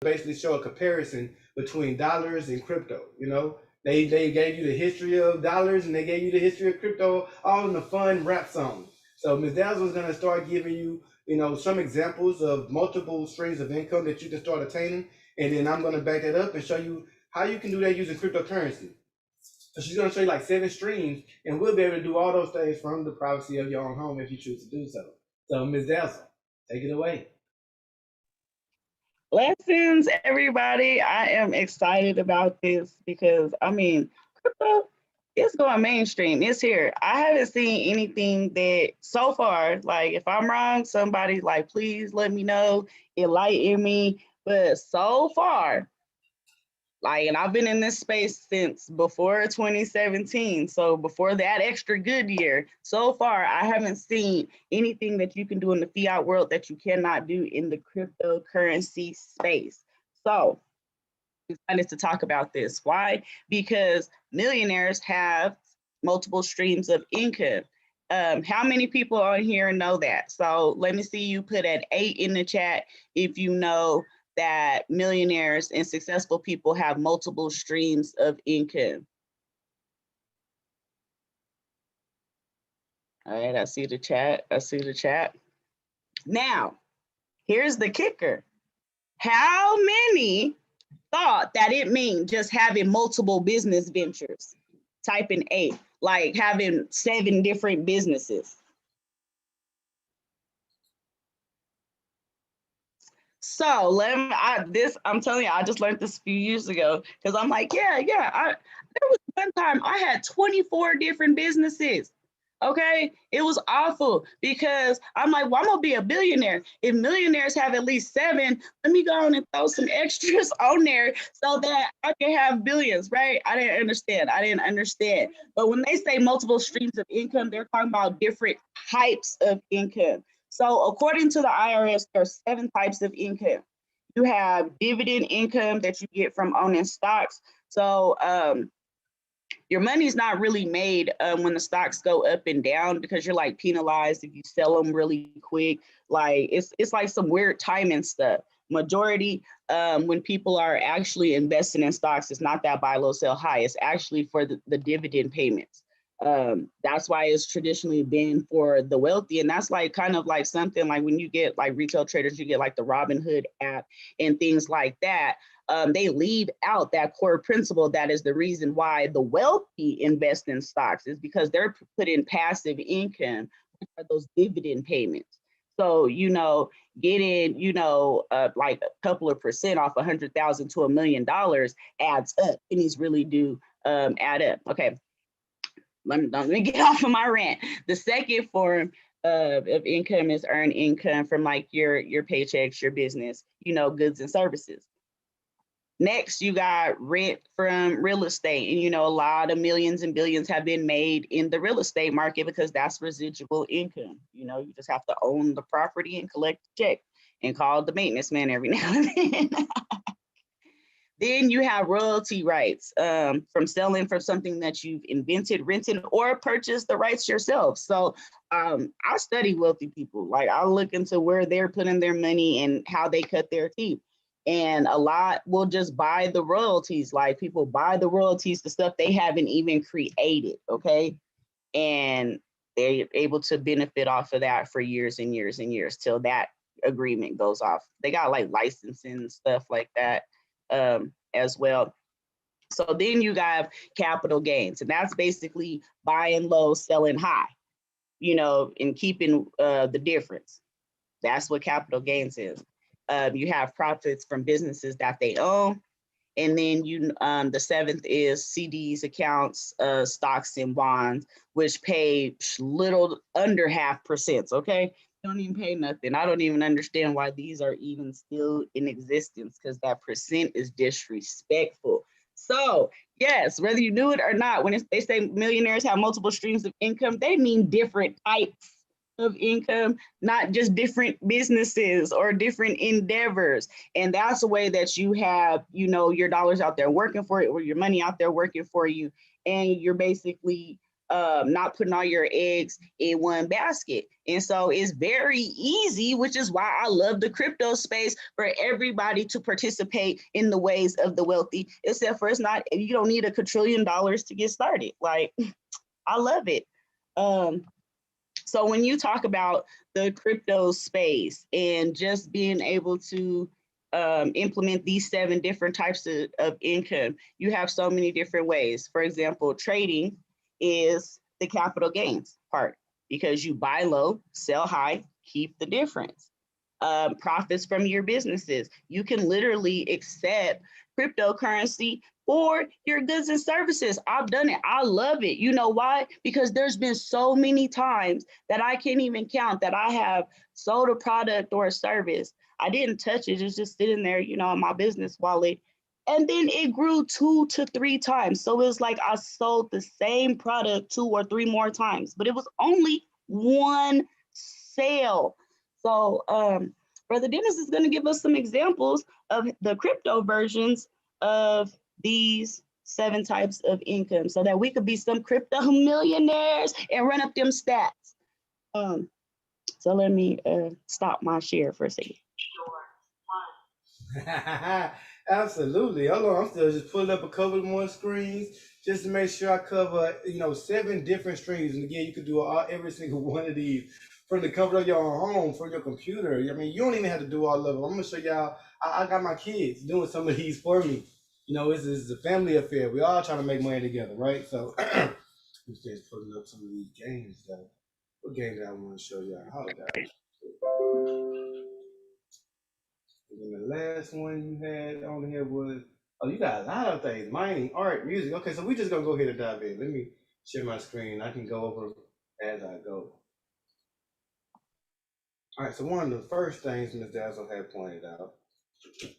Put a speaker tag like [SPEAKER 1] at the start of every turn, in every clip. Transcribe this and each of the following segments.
[SPEAKER 1] basically show a comparison between dollars and crypto. You know, they gave you the history of dollars and they gave you the history of crypto, all in a fun rap song. So Ms. Dazzle is going to start giving you, you know, some examples of multiple streams of income that you can start attaining, and then I'm going to back that up and show you how you can do that using cryptocurrency. So she's going to show you like 7 streams, and we'll be able to do all those things from the privacy of your own home if you choose to do so. So Ms. Dazzle, take it away.
[SPEAKER 2] Blessings, everybody. I am excited about this because, I mean, crypto is going mainstream. It's here. I haven't seen anything that so far, like if I'm wrong, somebody like, please let me know, enlighten me. But so far, like, and I've been in this space since before 2017. So before that extra good year, so far, I haven't seen anything that you can do in the fiat world that you cannot do in the cryptocurrency space. So I'm excited to talk about this. Why? Because millionaires have multiple streams of income. How many people on here know that? So let me see you put an 8 in the chat if you know that millionaires and successful people have multiple streams of income. All right, I see the chat. I see the chat. Now, here's the kicker. How many thought that it means just having multiple business ventures? Type in 8, like having 7 different businesses. So I'm telling you, I just learned this a few years ago because I'm like, there was one time I had 24 different businesses. Okay, it was awful because I'm like, well, I'm gonna be a billionaire. If millionaires have at least 7, let me go on and throw some extras on there so that I can have billions, right? I didn't understand. But when they say multiple streams of income, they're talking about different types of income. So according to the IRS, there's 7 types of income. You have dividend income that you get from owning stocks. So your money's not really made when the stocks go up and down because you're like penalized if you sell them really quick. Like it's like some weird timing stuff. Majority when people are actually investing in stocks, it's not that buy low, sell high. It's actually for the dividend payments. That's why it's traditionally been for the wealthy. And that's like kind of like something like when you get like retail traders, you get like the Robinhood app and things like that. They leave out that core principle. That is the reason why the wealthy invest in stocks, is because they're putting passive income, which are those dividend payments. So, getting, like a couple of percent off 100,000 to $1 million adds up. Pennies really do add up. Okay. Let me get off of my rant. The second form of income is earned income from like your paychecks, your business, goods and services. Next, you got rent from real estate. And, a lot of millions and billions have been made in the real estate market because that's residual income. You just have to own the property and collect the check and call the maintenance man every now and then. Then you have royalty rights from selling from something that you've invented, rented, or purchased the rights yourself. So I study wealthy people. Like I look into where they're putting their money and how they cut their teeth. And a lot will just buy the royalties. Like people buy the royalties, the stuff they haven't even created, okay? And they're able to benefit off of that for years and years and years till that agreement goes off. They got like licensing and stuff like that as well. So then you have capital gains, and that's basically buying low, selling high, and keeping the difference. That's what capital gains is. You have profits from businesses that they own. And then the 7th is CDs, accounts, stocks and bonds, which pay little under 0.5%, okay? Don't even pay nothing. I don't even understand why these are even still in existence, because that percent is disrespectful. So yes, whether you knew it or not, when they say millionaires have multiple streams of income, they mean different types of income, not just different businesses or different endeavors. And that's a way that you have, your dollars out there working for it, or your money out there working for you. And you're basically not putting all your eggs in one basket. And so it's very easy, which is why I love the crypto space, for everybody to participate in the ways of the wealthy, except for you don't need $1 quadrillion to get started. Like, I love it. So when you talk about the crypto space and just being able to implement these 7 different types of income, you have so many different ways. For example, trading is the capital gains part, because you buy low, sell high, keep the difference. Profits from your businesses. You can literally accept cryptocurrency for your goods and services. I've done it. I love it. You know why? Because there's been so many times that I can't even count that I have sold a product or a service. I didn't touch it. It's just sitting there, in my business wallet. And then it grew 2 to 3 times. So it's like I sold the same product 2 or 3 more times, but it was only one sale. So Brother Dennis is going to give us some examples of the crypto versions of these 7 types of income, so that we could be some crypto millionaires and run up them stats. So let me stop my share for a second.
[SPEAKER 1] Absolutely. Hold on, I'm still just pulling up a couple more screens just to make sure I cover, 7 different streams. And again, you could do every single one of these from the comfort of your own home, from your computer. I mean, you don't even have to do all of them. I'm gonna show y'all. I got my kids doing some of these for me. This is a family affair. We all trying to make money together, right? So I'm just pulling up some of these games though. What game did I want to show y'all? Hold on. And then the last one you had on here was, oh, you got a lot of things: mining, art, music. Okay, so we just gonna go ahead and dive in. Let me share my screen. I can go over as I go. All right, so one of the first things Ms. Dazzle had pointed out, let's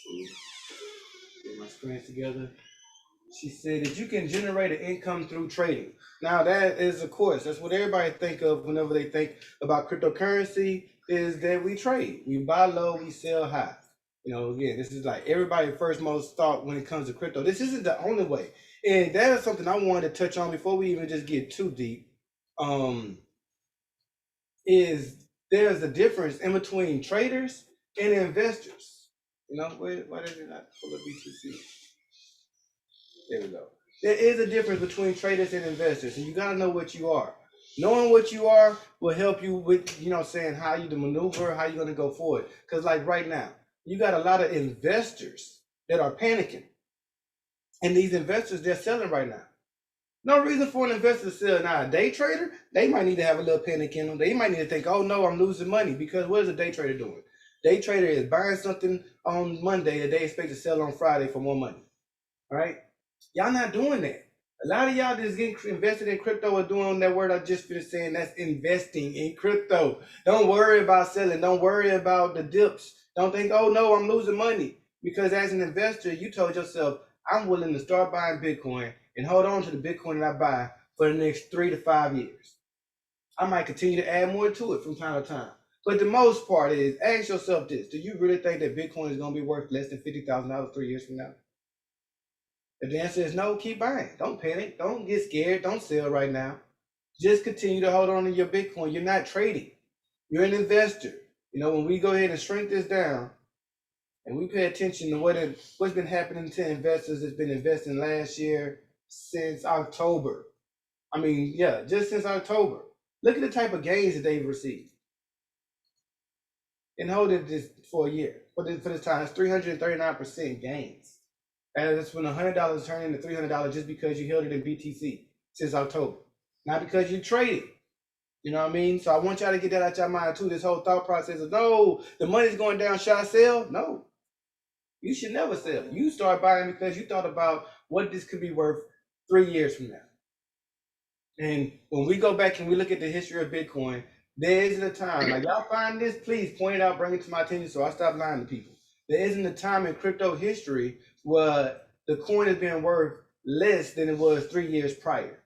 [SPEAKER 1] see, get my screen together. She said that you can generate an income through trading. Now that is, of course, that's what everybody think of whenever they think about cryptocurrency, is that we trade. We buy low, we sell high. Again, this is like everybody's first most thought when it comes to crypto. This isn't the only way. And that is something I wanted to touch on before we even just get too deep. Is there's a difference in between traders and investors. Why did it not pull up BTC? There we go. There is a difference between traders and investors, and you got to know what you are. Knowing what you are will help you with, saying how you to maneuver, how you're going to go forward. Because like right now, you got a lot of investors that are panicking. And these investors, they're selling right now. No reason for an investor to sell. Now, a day trader, they might need to have a little panic in them. They might need to think, oh no, I'm losing money. Because what is a day trader doing? Day trader is buying something on Monday that they expect to sell on Friday for more money. All right? Y'all not doing that. A lot of y'all just getting invested in crypto or doing that word I just finished saying, that's investing in crypto. Don't worry about selling. Don't worry about the dips. Don't think, oh no, I'm losing money. Because as an investor, you told yourself, I'm willing to start buying Bitcoin and hold on to the Bitcoin that I buy for the next 3 to 5 years. I might continue to add more to it from time to time. But the most part is, ask yourself this: do you really think that Bitcoin is going to be worth less than $50,000 3 years from now? If the answer is no, keep buying. Don't panic. Don't get scared. Don't sell right now. Just continue to hold on to your Bitcoin. You're not trading. You're an investor. When we go ahead and shrink this down and we pay attention to what's been happening to investors that's been investing last year since October. Just since October. Look at the type of gains that they've received. And hold it this for a year. For this time, it's 339% gains. And that's when $100 turned into $300 just because you held it in BTC since October. Not because you traded. You know what I mean? So I want y'all to get that out your mind too. This whole thought process of, no, the money's going down, should I sell? No. You should never sell. You start buying because you thought about what this could be worth 3 years from now. And when we go back and we look at the history of Bitcoin, there isn't a time, like y'all find this, please point it out, bring it to my attention so I stop lying to people. There isn't a time in crypto history where the coin is being worth less than it was 3 years prior.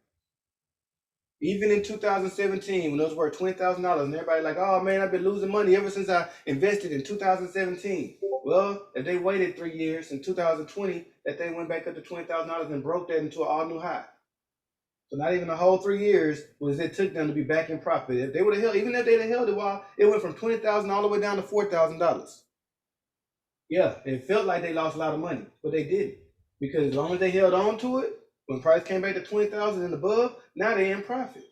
[SPEAKER 1] Even in 2017, when those were $20,000, and everybody like, oh man, I've been losing money ever since I invested in 2017. Well, if they waited 3 years in 2020, that they went back up to $20,000 and broke that into an all new high. So not even a whole 3 years was it took them to be back in profit. If they would have held, even if they'd have held it while it went from 20,000 all the way down to $4,000. Yeah, it felt like they lost a lot of money, but they didn't. Because as long as they held on to it, when price came back to 20,000 and above, now they're in profit.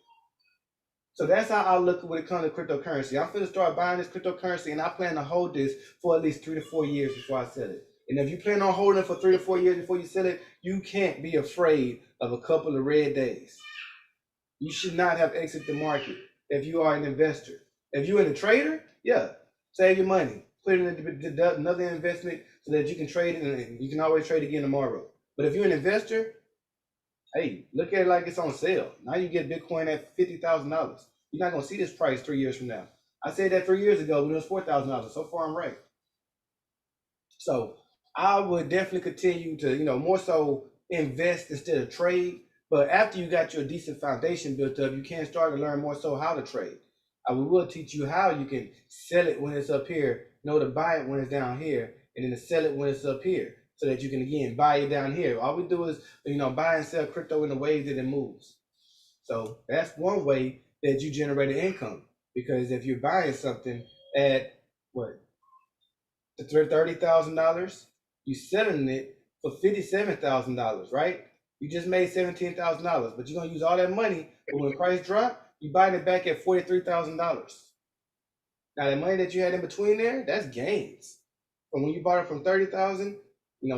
[SPEAKER 1] So that's how I look when it comes to cryptocurrency. I'm going to start buying this cryptocurrency, and I plan to hold this for at least 3 to 4 years before I sell it. And if you plan on holding it for 3 to 4 years before you sell it, you can't be afraid of a couple of red days. You should not have exited the market if you are an investor. If you're a trader, yeah, save your money, put it in another investment so that you can trade it and you can always trade again tomorrow. But if you're an investor, hey, look at it like it's on sale. Now you get Bitcoin at $50,000. You're not gonna see this price 3 years from now. I said that 3 years ago when it was $4,000. So far I'm right. So I would definitely continue to, more so invest instead of trade. But after you got your decent foundation built up, you can start to learn more so how to trade. I will teach you how you can sell it when it's up here, to buy it when it's down here, and then to sell it when it's up here, so that you can again buy it down here. All we do is, buy and sell crypto in the ways that it moves. So that's one way that you generate an income. Because if you're buying something at what, $30,000, you selling it for $57,000, right? You just made $17,000, but you're gonna use all that money. But when the price drop, you buying it back at $43,000. Now the money that you had in between there, that's gains. From when you bought it from 30,000,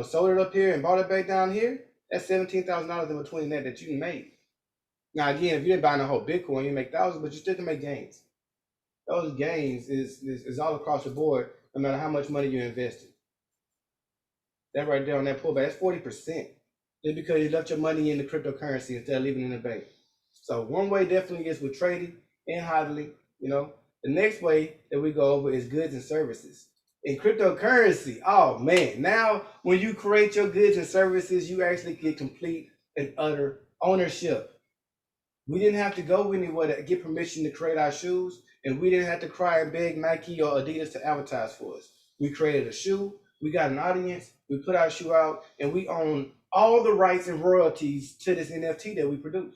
[SPEAKER 1] sold it up here and bought it back down here, that's $17,000 in between that you made. Now again, if you didn't buy the whole Bitcoin, you make thousands, but you still can make gains. Those gains is all across the board, no matter how much money you invested. That right there on that pullback, that's 40%. Just because you left your money in the cryptocurrency instead of leaving it in the bank. So one way definitely is with trading and hodling. The next way that we go over is goods and services. In cryptocurrency, oh man, now when you create your goods and services, you actually get complete and utter ownership. We didn't have to go anywhere to get permission to create our shoes, and we didn't have to cry and beg Nike or Adidas to advertise for us. We created a shoe, we got an audience, we put our shoe out, and we own all the rights and royalties to this NFT that we produce.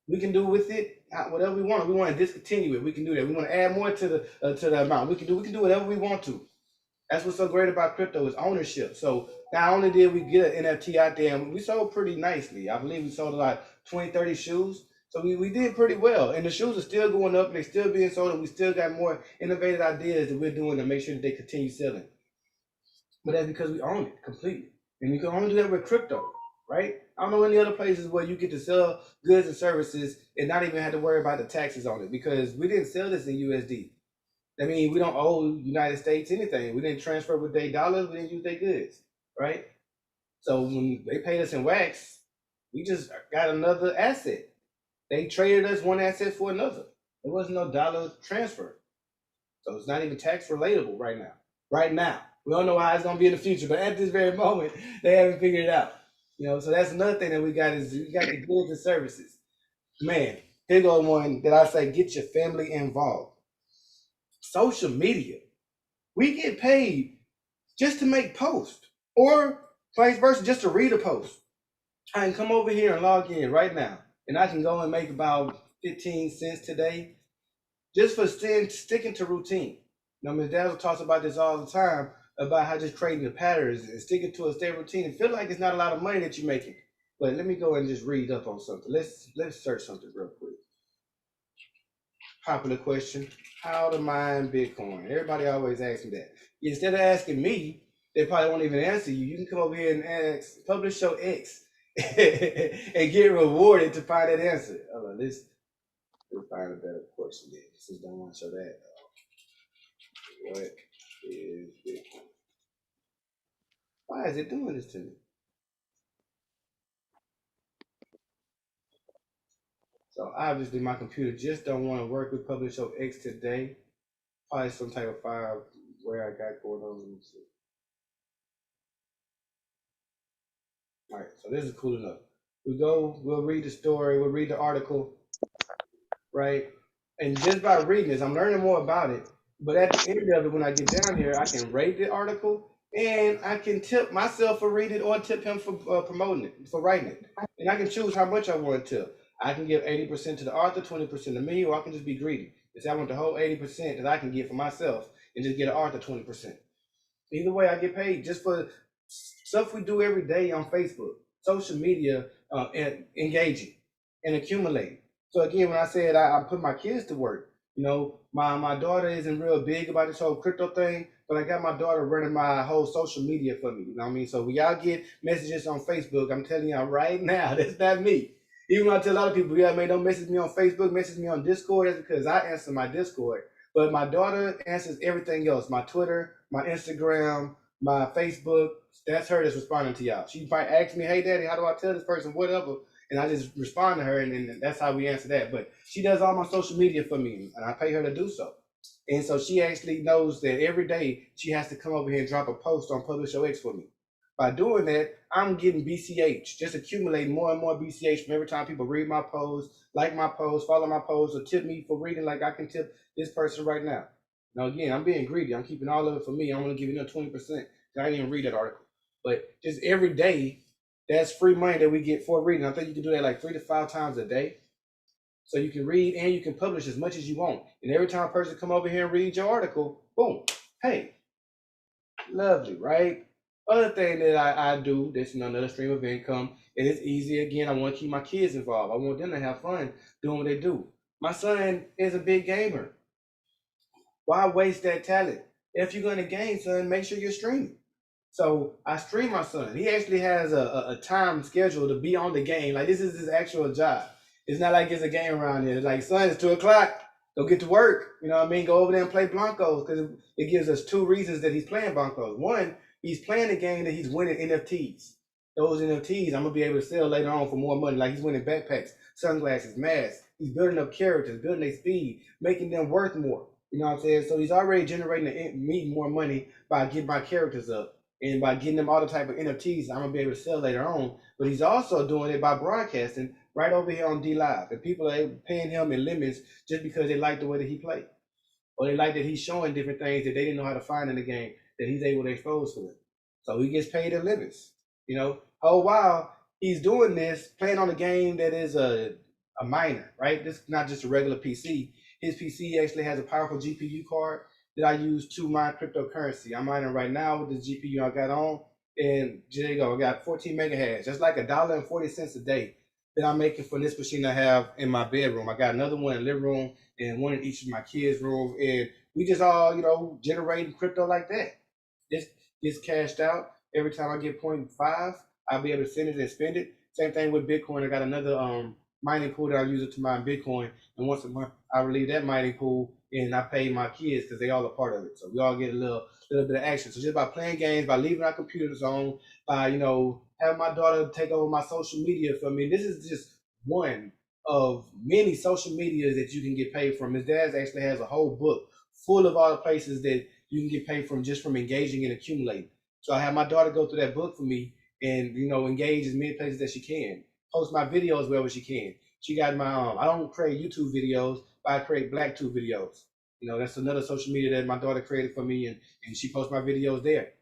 [SPEAKER 1] We can do with it whatever we want. We want to discontinue it, we can do that. We want to add more to the amount. We can do whatever we want to. That's what's so great about crypto is ownership. So not only did we get an NFT out there, and we sold pretty nicely. I believe we sold like 20, 30 shoes. So we did pretty well. And the shoes are still going up and they're still being sold, and we still got more innovative ideas that we're doing to make sure that they continue selling. But that's because we own it completely. And you can only do that with crypto, right? I don't know any other places where you get to sell goods and services and not even have to worry about the taxes on it, because we didn't sell this in USD. I mean, we don't owe United States anything. We didn't transfer with their dollars. We didn't use their goods, right? So when they paid us in wax, we just got another asset. They traded us one asset for another. There wasn't no dollar transfer. So it's not even tax relatable right now. Right now. We don't know how it's going to be in the future, but at this very moment, they haven't figured it out. So that's another thing that we got is we got the goods and services. Man, here goes one that I say, get your family involved. Social media. We get paid just to make posts, or vice versa, just to read a post. I can come over here and log in right now, and I can go and make about 15 cents today just for sticking to routine. Ms. Dazzle talks about this all the time, about how just creating the patterns and sticking to a steady routine. And feel like it's not a lot of money that you're making. But let me go and just read up on something. Let's search something real quick. Popular question: how to mine Bitcoin? Everybody always asks me that. Instead of asking me, they probably won't even answer you. You can come over here and ask, publish your X, and get rewarded to find that answer. Hold on, let's find a better question then, since I don't want to show that. What is Bitcoin? Why is it doing this to me? So obviously my computer just don't want to work with Publish Your X today. Probably some type of file where I got going on. Let me see. All right, so this is cool enough. We'll read the story, we'll read the article, right? And just by reading this, I'm learning more about it. But at the end of it, when I get down here, I can rate the article and I can tip myself for reading it or tip him for promoting it, for writing it. And I can choose how much I want to tip. I can give 80% to the author, 20% to me, or I can just be greedy. And say I want the whole 80% that I can get for myself and just get an author 20%. Either way, I get paid just for stuff we do every day on Facebook, social media, and engaging and accumulating. So again, when I said I put my kids to work, my daughter isn't real big about this whole crypto thing, but I got my daughter running my whole social media for me. You know what I mean? So when y'all get messages on Facebook, I'm telling y'all right now, that's not me. Even when I tell a lot of people, yeah, man, don't message me on Facebook, message me on Discord. That's because I answer my Discord. But my daughter answers everything else. My Twitter, my Instagram, my Facebook. That's her that's responding to y'all. She might ask me, hey, daddy, how do I tell this person whatever? And I just respond to her, and then that's how we answer that. But she does all my social media for me, and I pay her to do so. And so she actually knows that every day she has to come over here and drop a post on Publish Your X for me. By doing that, I'm getting BCH, just accumulating more and more BCH from every time people read my post, like my post, follow my post, or tip me for reading like I can tip this person right now. Now, again, I'm being greedy. I'm keeping all of it for me. I'm going to give you another 20%. I didn't even read that article. But just every day, that's free money that we get for reading. I think you can do that like 3 to 5 times a day. So you can read and you can publish as much as you want. And every time a person come over here and read your article, boom, hey, lovely, right? Other thing that I do, that's another stream of income, and it's easy. Again, I want to keep my kids involved. I want them to have fun doing what they do. My son is a big gamer. Why waste that talent? If you're gonna game, son, make sure you're streaming. So I stream my son. He actually has a time schedule to be on the game. Like this is his actual job. It's not like it's a game around here. It's like, son, it's 2 o'clock. Go get to work. You know what I mean? Go over there and play Blancos because it gives us 2 reasons that he's playing Blancos. One, he's playing a game that he's winning NFTs. Those NFTs I'm gonna be able to sell later on for more money. Like he's winning backpacks, sunglasses, masks. He's building up characters, building their speed, making them worth more. You know what I'm saying? So he's already generating me more money by getting my characters up and by getting them all the type of NFTs I'm gonna be able to sell later on. But he's also doing it by broadcasting right over here on D Live, and people are paying him in limits just because they like the way that he played, or they like that he's showing different things that they didn't know how to find in the game that he's able to expose to them. So he gets paid in limits. Oh wow, he's doing this playing on a game that is a minor, right? This is not just a regular PC. His PC actually has a powerful GPU card that I use to mine cryptocurrency. I'm mining right now with the GPU I got on, and there you go. I got 14 megahash. That's like $1.40 a day that I'm making for this machine I have in my bedroom. I got another one in the living room and one in each of my kids' room, and we just all generating crypto like that. This gets cashed out every time I get 0.5. I'll be able to send it and spend it. Same thing with Bitcoin. I got another mining pool that I use it to mine Bitcoin, and once a month I relieve that mining pool and I pay my kids because they all a part of it. So we all get a little bit of action. So just by playing games, by leaving our computers on, by having my daughter take over my social media for me. This is just one of many social medias that you can get paid from. His dad actually has a whole book full of all the places that you can get paid from just from engaging and accumulating. So I have my daughter go through that book for me and engage as many places as she can. Post my videos wherever she can. She got my I don't create YouTube videos, but I create BlackTube videos. That's another social media that my daughter created for me, and she posts my videos there.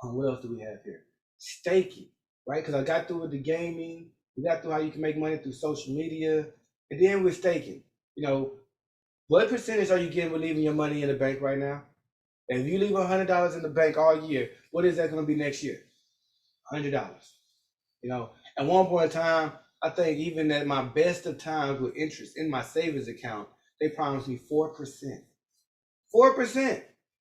[SPEAKER 1] What else do we have here? Staking, right? Because I got through with the gaming, we got through how you can make money through social media, and then with staking. What percentage are you getting with leaving your money in the bank right now? And if you leave $100 in the bank all year, what is that going to be next year? $100. At one point in time, I think even at my best of times with interest in my savings account, they promised me 4%. 4%.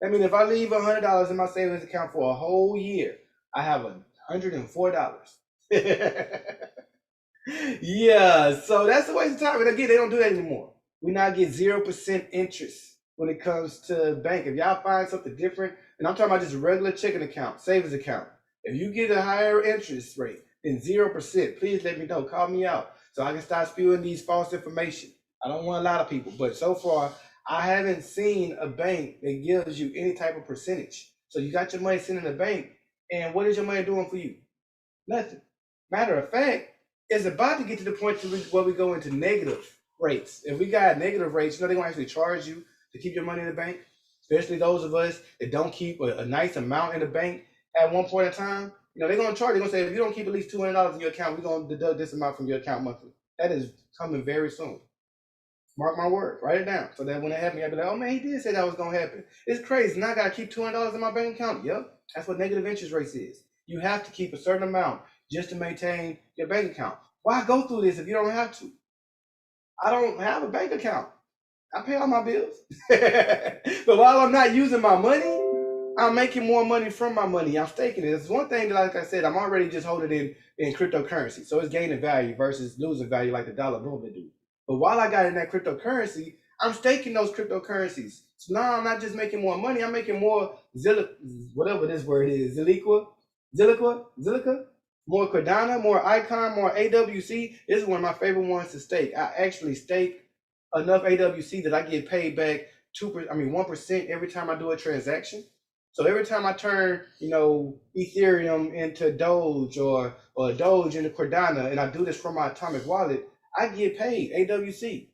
[SPEAKER 1] I mean, if I leave $100 in my savings account for a whole year, I have $104. Yeah, so that's a waste of time. And again, they don't do that anymore. We now get 0% interest when it comes to bank. If y'all find something different, and I'm talking about just a regular checking account, savings account, if you get a higher interest rate than 0%, please let me know. Call me out so I can start spewing these false information. I don't want a lot of people, but so far, I haven't seen a bank that gives you any type of percentage. So you got your money sitting in the bank, and what is your money doing for you? Nothing. Matter of fact, it's about to get to the point where we go into negative rates. If we got negative rates, they're going to actually charge you to keep your money in the bank. especially those of us that don't keep a nice amount in the bank at one point in time. They're gonna charge. They're gonna say if you don't keep at least $200 in your account, we're gonna deduct this amount from your account monthly. That is coming very soon. Mark my word, write it down. So that when it happens, I'll be like, oh man, he did say that was gonna happen. It's crazy. Now I gotta keep $200 in my bank account. Yep. That's what negative interest rates is. You have to keep a certain amount just to maintain your bank account. Why go through this if you don't have to? I don't have a bank account. I pay all my bills. But while I'm not using my money, I'm making more money from my money. I'm staking it. It's one thing that, like I said, I'm already just holding it in cryptocurrency. So it's gaining value versus losing value like the dollar normally do. But while I got in that cryptocurrency, I'm staking those cryptocurrencies. So now I'm not just making more money, I'm making more whatever this word is, Zilliqa, more Cardano, more Icon, more AWC. This is one of my favorite ones to stake. I actually stake enough AWC that I get paid back 1% every time I do a transaction. So every time I turn, Ethereum into Doge or Doge into Cardano, and I do this from my Atomic wallet, I get paid AWC.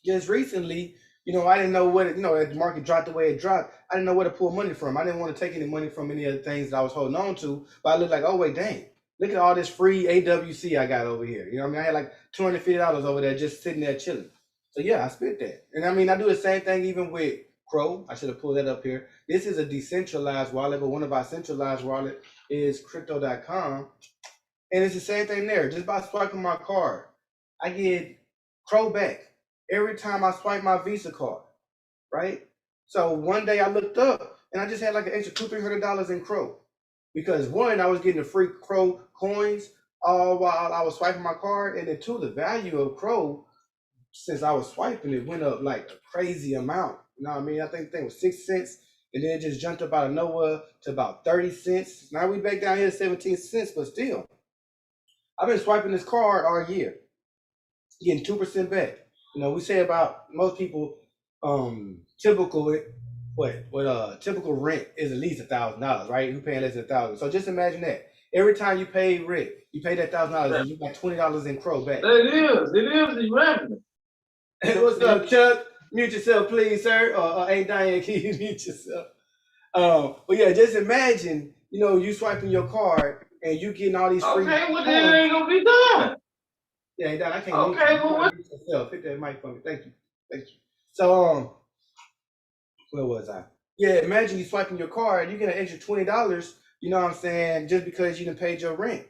[SPEAKER 1] Just recently, I didn't know what, as the market dropped the way it dropped, I didn't know where to pull money from. I didn't want to take any money from any of the things that I was holding on to, but I looked like, oh wait, dang, look at all this free AWC I got over here. I had like $250 over there just sitting there chilling. So yeah, I spent that. And I do the same thing even with Crow. I should have pulled that up here. This is a decentralized wallet, but one of our centralized wallet is crypto.com. And it's the same thing there. Just by swiping my card, I get Crow back every time I swipe my Visa card, right? So one day I looked up and I just had like an extra $200-300 in Crow. Because one, I was getting the free Crow coins all while I was swiping my card. And then two, the value of Crow, since I was swiping, it went up like a crazy amount. I think the thing was 6 cents, and then it just jumped up out of nowhere to about 30 cents. Now we back down here to 17 cents, but still, I've been swiping this card all year, getting 2% back. We say about most people, typical rent is at least $1,000, right? Who paying less than $1,000? So just imagine that. Every time you pay rent, you pay that $1,000, and you got $20 in Crow back.
[SPEAKER 3] It is the revenue.
[SPEAKER 1] What's up, Chuck? Mute yourself, please, sir. Hey, Diane, can you mute yourself? But yeah, just imagine, you swiping your card and you getting all these free.
[SPEAKER 3] Okay, well then it ain't gonna be done.
[SPEAKER 1] Yeah, hey, Diane, I can't.
[SPEAKER 3] Okay, well what?
[SPEAKER 1] Mute yourself. Hit that mic for me. Thank you. So where was I? Yeah, imagine you swiping your card, you get an extra $20. You know what I'm saying? Just because you done paid your rent,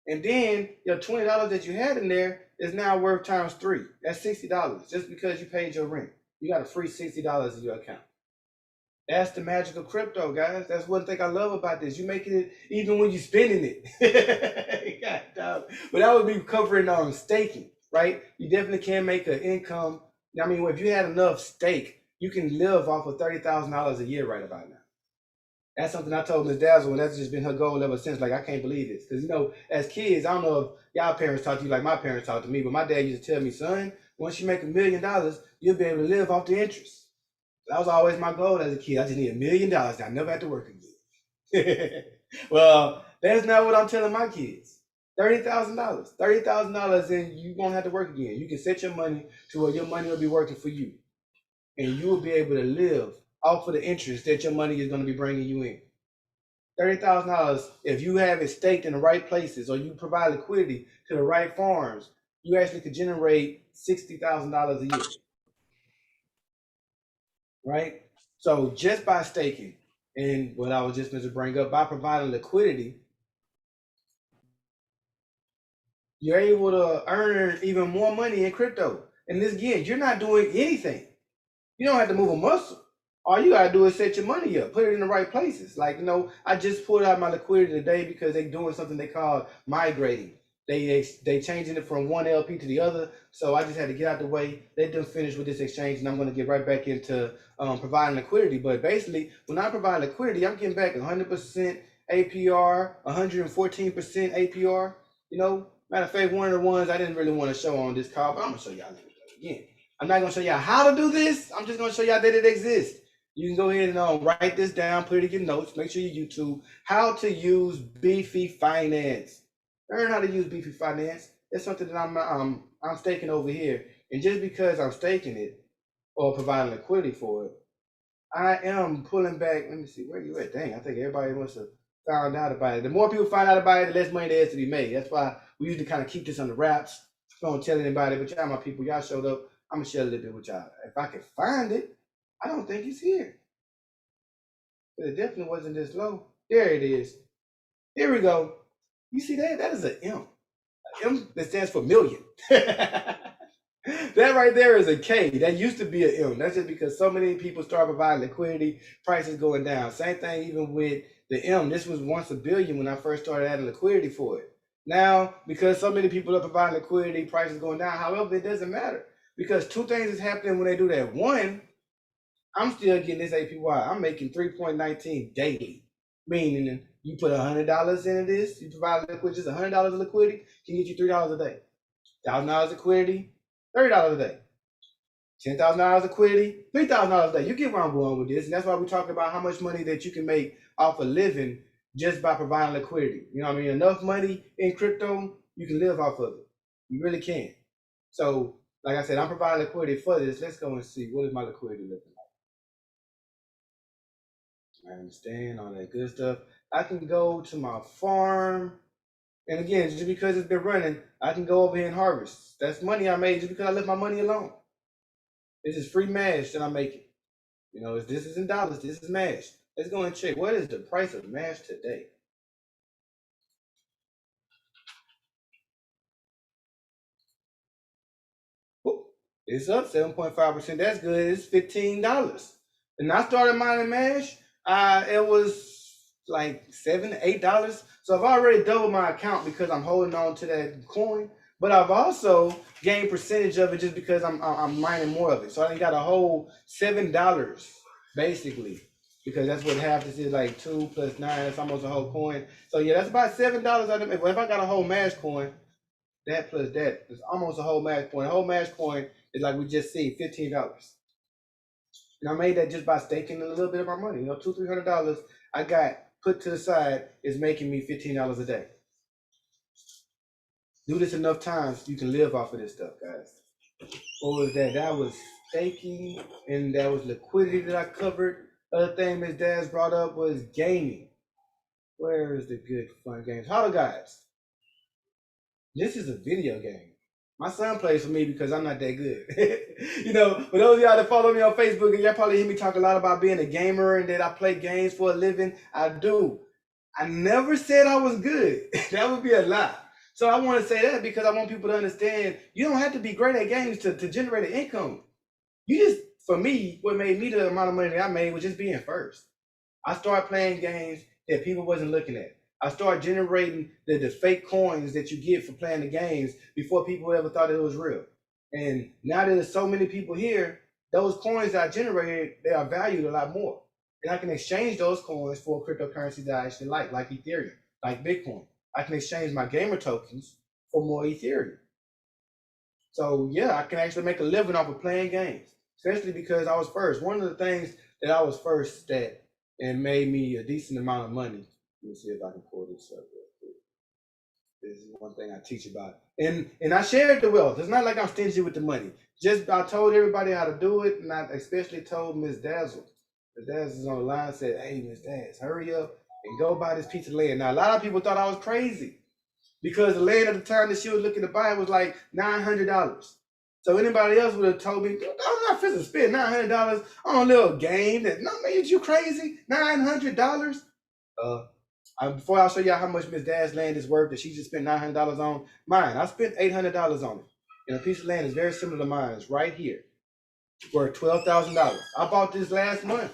[SPEAKER 1] and then your $20 that you had in there is now worth times 3. That's $60 just because you paid your rent. You got a free $60 in your account. That's the magic of crypto, guys. That's one thing I love about this. You making it even when you're spending it. God, but that would be covering staking, right? You definitely can make an income. If you had enough stake, you can live off of $30,000 a year right about now. That's something I told Ms. Dazzle, and that's just been her goal ever since. Like, I can't believe this. Because, as kids, I don't know if y'all parents talk to you like my parents talk to me, but my dad used to tell me, son, once you make $1 million, you'll be able to live off the interest. That was always my goal as a kid. I just need $1 million. I never have to work again. Well, that's not what I'm telling my kids. $30,000. $30,000 and you won't have to work again. You can set your money to where your money will be working for you. And you will be able to live off of the interest that your money is going to be bringing you in. $30,000, if you have it staked in the right places or you provide liquidity to the right farms, you actually could generate $60,000 a year. Right? So just by staking, and what I was just going to bring up, by providing liquidity, you're able to earn even more money in crypto. And this, again, you're not doing anything. You don't have to move a muscle. All you gotta do is set your money up, put it in the right places. Like, I just pulled out my liquidity today because they're doing something they call migrating. They changing it from one LP to the other. So I just had to get out the way. They done finished with this exchange, and I'm gonna get right back into providing liquidity. But basically, when I provide liquidity, I'm getting back 100% APR, 114% APR. Matter of fact, one of the ones I didn't really want to show on this call, but I'm gonna show y'all again. I'm not gonna show y'all how to do this. I'm just gonna show y'all that it exists. You can go ahead and write this down, put it in your notes, make sure you YouTube how to use Beefy Finance. Learn how to use Beefy Finance. That's something that I'm staking over here. And just because I'm staking it or providing liquidity for it, I am pulling back. Let me see, where you at? Dang, I think everybody must have found out about it. The more people find out about it, the less money there is to be made. That's why we usually kind of keep this under wraps. Don't tell anybody, but y'all, my people, y'all showed up. I'm gonna share a little bit with y'all. If I can find it, I don't think it's here. But it definitely wasn't this low. There it is. Here we go. You see that? That is an M. An M that stands for million. That right there is a K. That used to be an M. That's just because so many people start providing liquidity, prices going down. Same thing even with the M. This was once a billion when I first started adding liquidity for it. Now, because so many people are providing liquidity, prices going down. However, it doesn't matter because two things is happening when they do that. One, I'm still getting this APY. I'm making 3.19 daily, meaning you put $100 into this, you provide liquidity, just $100 of liquidity can get you $3 a day. $1,000 liquidity, $30 a day. $10,000 liquidity, $3,000 a day. You get where I'm going with this, and that's why we talk about how much money that you can make off of living just by providing liquidity. You know what I mean? Enough money in crypto, you can live off of it. You really can. So, like I said, I'm providing liquidity for this. Let's go and see what is my liquidity looking like. I understand all that good stuff. I can go to my farm. And again, just because it's been running, I can go over here and harvest. That's money I made just because I left my money alone. This is free mash that I'm making. You know, this isn't dollars, this is mash. Let's go and check. What is the price of mash today? Whoop. It's up 7.5%. That's good. It's $15. And I started mining mash. It was like $7, $8. So I've already doubled my account because I'm holding on to that coin. But I've also gained percentage of it just because I'm mining more of it. So I got a whole $7 basically, because that's what half this is, like 2 plus 9. That's almost a whole coin. So yeah, that's about $7 out of it. If I got a whole mash coin, that plus that is almost a whole mash coin. A whole mash coin is like we just seen, $15. And I made that just by staking a little bit of my money. You know, $200-300 I got put to the side is making me $15 a day. Do this enough times, you can live off of this stuff, guys. What was that? That was staking, and that was liquidity that I covered. Other thing Ms. Daz brought up was gaming. Where is the good fun games? Hollow Guys. This is a video game. My son plays for me because I'm not that good. You know, for those of y'all that follow me on Facebook, and y'all probably hear me talk a lot about being a gamer and that I play games for a living. I do. I never said I was good. That would be a lie. So I want to say that because I want people to understand you don't have to be great at games to generate an income. You just, for me, what made me the amount of money that I made was just being first. I started playing games that people wasn't looking at. I started generating the fake coins that you get for playing the games before people ever thought it was real. And now that there's so many people here, those coins that I generated, they are valued a lot more. And I can exchange those coins for cryptocurrency that I actually like Ethereum, like Bitcoin. I can exchange my gamer tokens for more Ethereum. So yeah, I can actually make a living off of playing games, especially because I was first. One of the things that I was first at and made me a decent amount of money. Let me see if I can pull this up real quick. This is one thing I teach about. And I shared the wealth. It's not like I'm stingy with the money. Just I told everybody how to do it, and I especially told Ms. Dazzle. Ms. Dazzle is on the line and said, hey, Ms. Daz, hurry up and go buy this piece of land. Now, a lot of people thought I was crazy because the land at the time that she was looking to buy was like $900. So anybody else would have told me, I'm not finna spend $900 on a little game. That, no, man, you crazy? $900? Before I show y'all how much Ms. Dad's land is worth that she just spent $900 on, mine, I spent $800 on it. And a piece of land is very similar to mine. It's right here, worth $12,000. I bought this last month.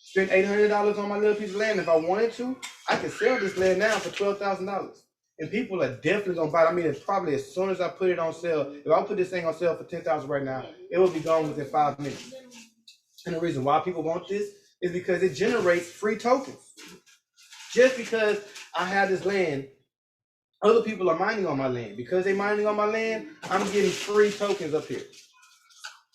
[SPEAKER 1] Spent $800 on my little piece of land. If I wanted to, I could sell this land now for $12,000. And people are definitely gonna buy it. I mean, it's probably as soon as I put it on sale, if I put this thing on sale for $10,000 right now, it will be gone within 5 minutes. And the reason why people want this is because it generates free tokens. Just because I have this land, other people are mining on my land. Because they're mining on my land, I'm getting free tokens up here,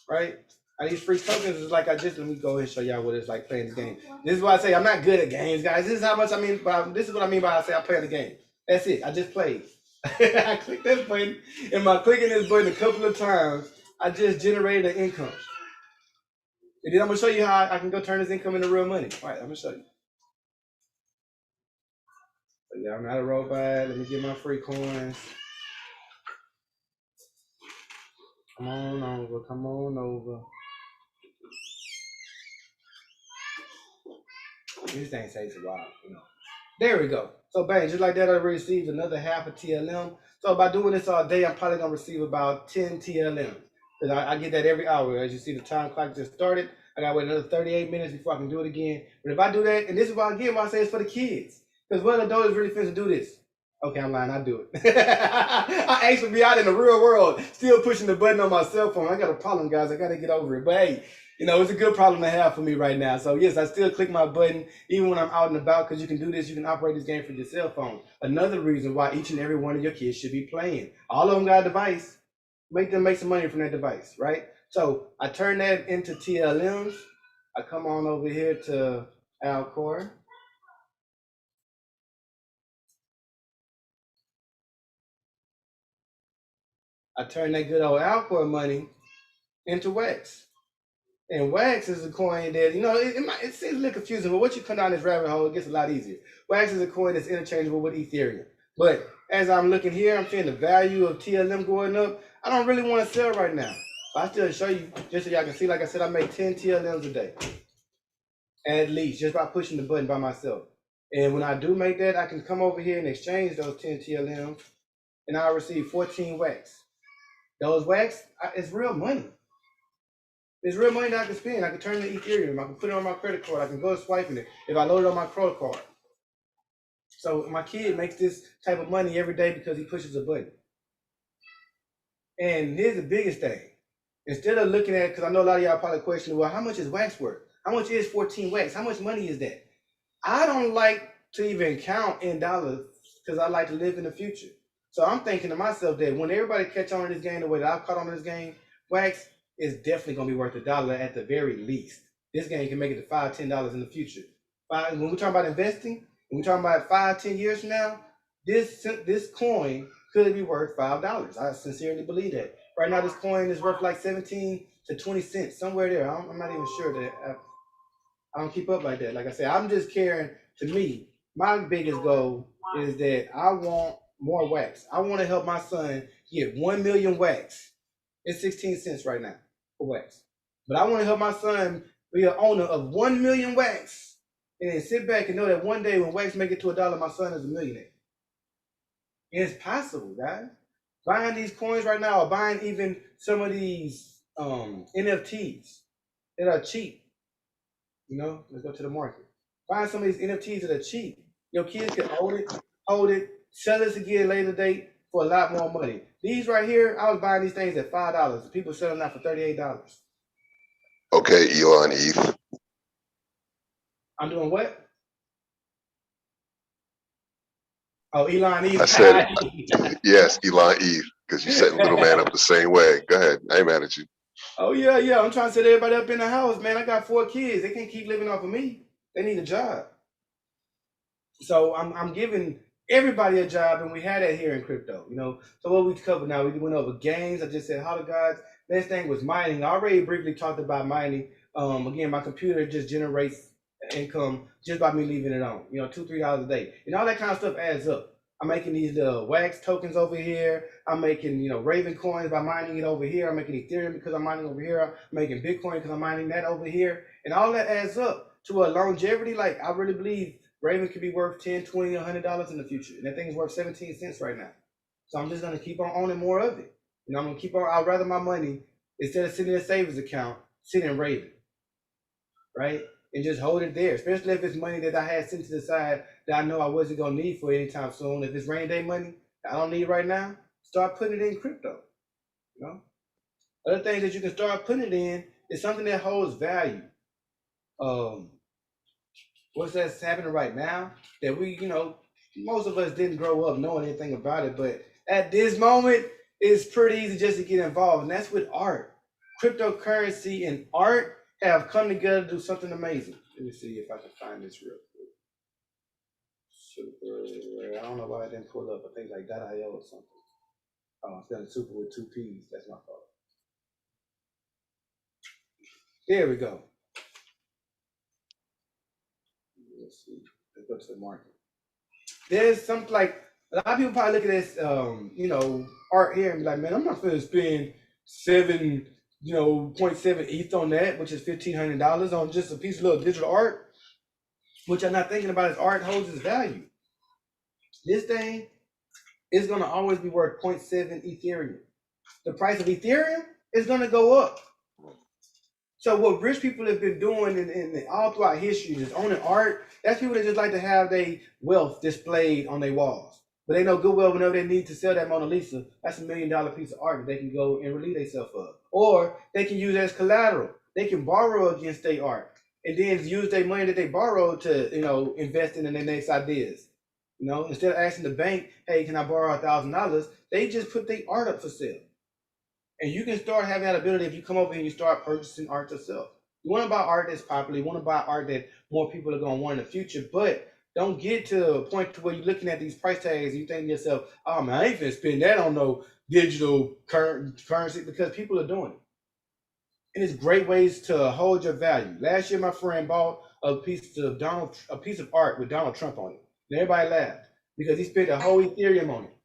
[SPEAKER 1] right? And these free tokens is like, let me go ahead and show y'all what it's like playing the game. This is why I say I'm not good at games, guys. This is how much I mean, this is what I mean by I say I play the game. That's it, I just played. I clicked this button, and by clicking this button a couple of times, I just generated an income. And then I'm gonna show you how I can go turn this income into real money. All right, I'm gonna show you. So yeah, I'm not a robot. Let me get my free coins. Come on over, come on over. This thing takes a while, you know. There we go. So bang, just like that, I received another half a TLM. So by doing this all day, I'm probably gonna receive about 10 TLM. Because I get that every hour. As you see, the time clock just started. I gotta wait another 38 minutes before I can do it again. But if I do that, and this is why again, why I say it's for the kids. Because what adult is really finna do this? Okay, I'm lying, I do it. I actually be out in the real world, still pushing the button on my cell phone. I got a problem, guys. I gotta get over it. But hey, you know, it's a good problem to have for me right now. So yes, I still click my button even when I'm out and about, because you can do this. You can operate this game from your cell phone. Another reason why each and every one of your kids should be playing. All of them got a device. Make them make some money from that device, right? So I turn that into TLMs. I come on over here to Alcor. I turn that good old Alcor money into Wax. And Wax is a coin that, you know, it seems a little confusing, but once you come down this rabbit hole, it gets a lot easier. Wax is a coin that's interchangeable with Ethereum. But as I'm looking here, I'm seeing the value of TLM going up. I don't really want to sell right now. But I still show you, just so y'all can see, like I said, I make 10 TLMs a day. At least, just by pushing the button by myself. And when I do make that, I can come over here and exchange those 10 TLMs, and I'll receive 14 Wax. Those Wax, it's real money. It's real money that I can spend. I can turn it into Ethereum. I can put it on my credit card. I can go swiping it if I load it on my credit card. So my kid makes this type of money every day because he pushes a button. And here's the biggest thing. Instead of looking at, because I know a lot of y'all probably questioning, well, how much is Wax worth? How much is 14 Wax? How much money is that? I don't like to even count in dollars because I like to live in the future. So I'm thinking to myself that when everybody catch on to this game the way that I've caught on to this game, Wax is definitely going to be worth $1 at the very least. This game can make it to $5, $10 in the future. When we're talking about investing, when we're talking about 5, 10 years from now, this coin could be worth $5. I sincerely believe that. Right now, this coin is worth like 17 to 20 cents, somewhere there. I'm not even sure that I don't keep up like that. Like I said, I'm just caring. To me, my biggest goal is that I want more Wax. I want to help my son get 1 million Wax. It's 16 cents right now for Wax. But I want to help my son be an owner of 1 million Wax. And then sit back and know that one day when Wax make it to $1, my son is a millionaire. It's possible, guys. Buying these coins right now, or buying even some of these NFTs that are cheap. You know, let's go to the market. Find some of these NFTs that are cheap. Your kids can hold it, sell this again later date for a lot more money. These right here, I was buying these things at $5. People selling out for $38.
[SPEAKER 4] Okay, Elon ETH.
[SPEAKER 1] I'm doing what? Oh, Elon ETH.
[SPEAKER 4] I said, yes, Elon ETH, because you setting little man up the same way. Go ahead. I ain't mad at you.
[SPEAKER 1] Oh, yeah. I'm trying to set everybody up in the house, man. I got 4 kids. They can't keep living off of me. They need a job. So I'm giving everybody a job, and we had that here in crypto, you know. So what we covered now, we went over games. I just said how the guys. Next thing was mining. I already briefly talked about mining. Again, my computer just generates income just by me leaving it on. You know, $2, $3 a day, and all that kind of stuff adds up. I'm making these Wax tokens over here. I'm making, you know, Raven coins by mining it over here. I'm making Ethereum because I'm mining over here. I'm making Bitcoin because I'm mining that over here, and all that adds up to a longevity. Like, I really believe Raven could be worth $10, $20, $100 in the future. And that thing's worth 17 cents right now. So I'm just going to keep on owning more of it. You know, I'm going to keep on, I'd rather my money, instead of sitting in a savings account, sit in Raven, right? And just hold it there, especially if it's money that I had sent to the side that I know I wasn't going to need for anytime soon. If it's rainy day money I don't need right now, start putting it in crypto, you know? Other things that you can start putting it in is something that holds value. What's that's happening right now that we, you know, most of us didn't grow up knowing anything about it, but at this moment, it's pretty easy just to get involved, and that's with art. Cryptocurrency and art have come together to do something amazing. Let me see if I can find this real quick. Super, I don't know why I didn't pull up. I think like .io or something. Oh, I'm spelling super with 2 P's. That's my fault. There we go. let's see. Let's go to the market. There's something like a lot of people probably look at this, art here and be like, man, I'm not going to spend 0.7 ETH on that, which is $1,500 on just a piece of little digital art. What you're not thinking about is art holds its value. This thing is going to always be worth 0.7 Ethereum. The price of Ethereum is going to go up. So what rich people have been doing in all throughout history is owning art. That's people that just like to have their wealth displayed on their walls. But they know good well whenever they need to sell that Mona Lisa, that's $1 million piece of art that they can go and relieve themselves of. Or they can use it as collateral. They can borrow against their art and then use their money that they borrowed to, invest in their next ideas. Instead of asking the bank, hey, can I borrow $1,000? They just put their art up for sale. And you can start having that ability if you come over here and you start purchasing art yourself. You want to buy art that's popular. You want to buy art that more people are going to want in the future. But don't get to a point to where you're looking at these price tags and you think to yourself, oh, man, I ain't finna spend that on no digital currency, because people are doing it. And it's great ways to hold your value. Last year, my friend bought a piece of art with Donald Trump on it. And everybody laughed because he spent a whole Ethereum on it.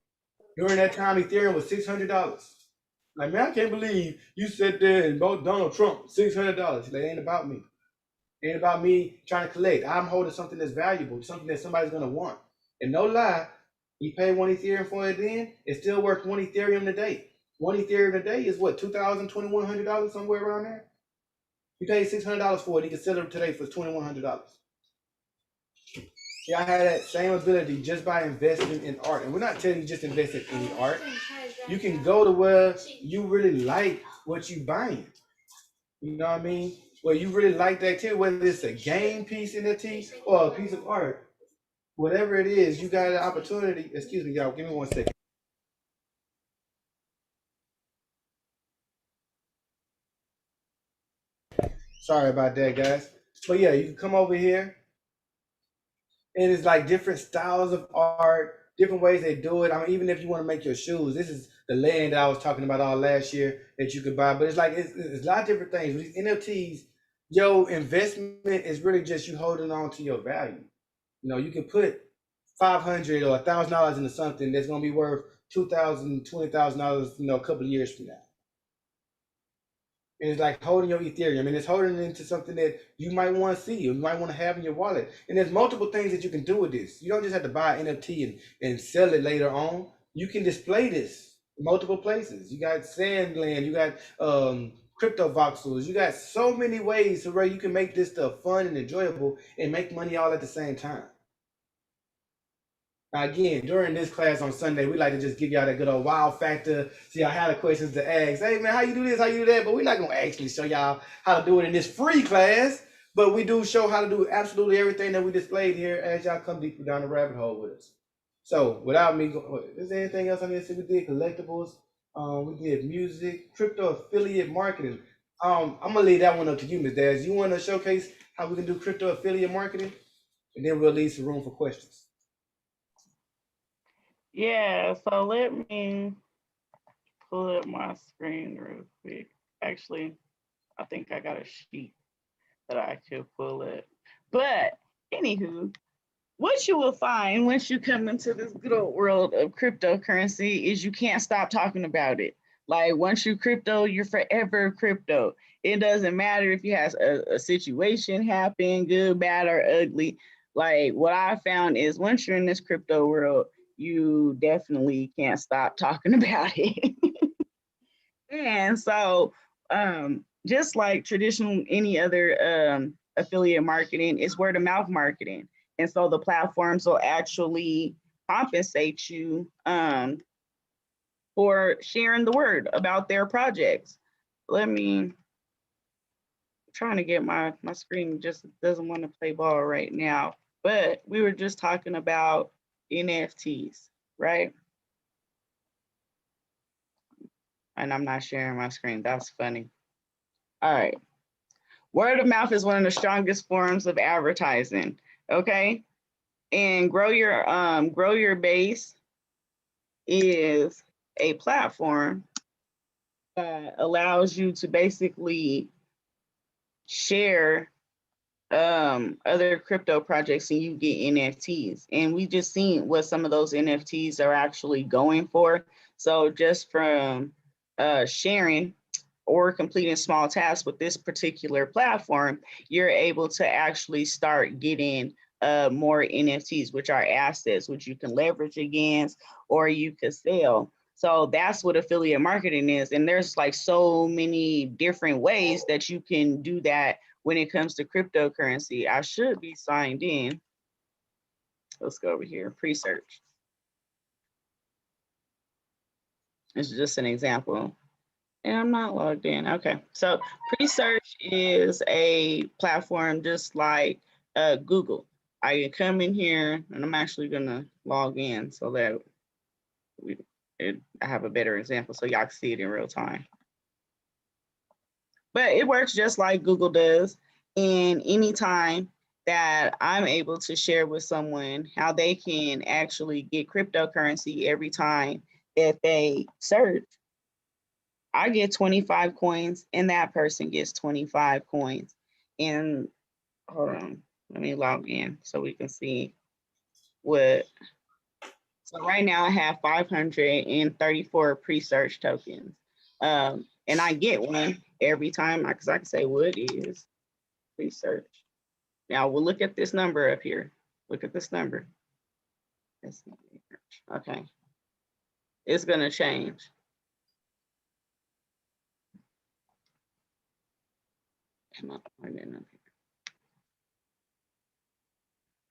[SPEAKER 1] During that time, Ethereum was $600. Like, man, I can't believe you sat there and bought Donald Trump $600. He's like, it ain't about me. It ain't about me trying to collect. I'm holding something that's valuable, something that somebody's going to want. And no lie, you pay 1 Ethereum for it then, it's still worth 1 Ethereum today. 1 Ethereum today is what, $2,000, $2,100, somewhere around there? You pay $600 for it, you can sell it today for $2,100. See, I had that same ability just by investing in art. And we're not telling you just invest in any art. You can go to where you really like what you buying. You know what I mean? Where you really like that too, whether it's a game piece NFT or a piece of art. Whatever it is, you got an opportunity. Excuse me, y'all, give me 1 second. Sorry about that, guys. But yeah, you can come over here. And it's like different styles of art, different ways they do it. I mean, even if you want to make your shoes, this is the land that I was talking about all last year that you could buy. But it's like, it's a lot of different things. With these NFTs, your investment is really just you holding on to your value. You can put $500 or $1,000 into something that's going to be worth $2,000, $20,000, a couple of years from now. And it's like holding your Ethereum, and it's holding it into something that you might want to see, you might want to have in your wallet. And there's multiple things that you can do with this. You don't just have to buy an NFT and sell it later on. You can display this in multiple places. You got Sandland, you got crypto voxels, you got so many ways to where you can make this stuff fun and enjoyable and make money all at the same time. Now, again, during this class on Sunday, we like to just give y'all that good old wow factor. See, I had the questions to ask. Hey, man, how you do this? How you do that? But we're not going to actually show y'all how to do it in this free class. But we do show how to do absolutely everything that we displayed here as y'all come deeper down the rabbit hole with us. So, without me going, is there anything else on this? We did collectibles. We did music, crypto affiliate marketing. I'm going to leave that one up to you, Ms. Daz. You want to showcase how we can do crypto affiliate marketing? And then we'll leave some room for questions.
[SPEAKER 2] Yeah, so let me pull up my screen real quick. Actually, I think I got a sheet that I could pull up. But anywho, what you will find once you come into this good old world of cryptocurrency is you can't stop talking about it. Like once you crypto, you're forever crypto. It doesn't matter if you have a situation happen, good, bad, or ugly. Like what I found is once you're in this crypto world, you definitely can't stop talking about it. And so just like traditional any other affiliate marketing, it's word of mouth marketing. And so the platforms will actually compensate you for sharing the word about their projects. I'm trying to get my screen just doesn't want to play ball right now, but we were just talking about NFTs, right? And I'm not sharing my screen. That's funny. All right. Word of mouth is one of the strongest forms of advertising. Okay. And grow your base is a platform that allows you to basically share other crypto projects and you get NFTs. And we just seen what some of those NFTs are actually going for. So just from sharing or completing small tasks with this particular platform, you're able to actually start getting more NFTs, which are assets, which you can leverage against or you could sell. So that's what affiliate marketing is. And there's like so many different ways that you can do that when it comes to cryptocurrency. I should be signed in. Let's go over here, pre-search. It's just an example. And I'm not logged in. Okay, so pre-search is a platform just like Google. I can come in here and I'm actually gonna log in so that I have a better example so y'all can see it in real time. But it works just like Google does. And anytime that I'm able to share with someone how they can actually get cryptocurrency every time that they search, I get 25 coins and that person gets 25 coins. And hold on, let me log in so we can see what. So right now I have 534 pre-search tokens. And I get one every time because I can say what is pre-search. Now we'll look at this number up here. Look at this number. Okay. It's gonna change.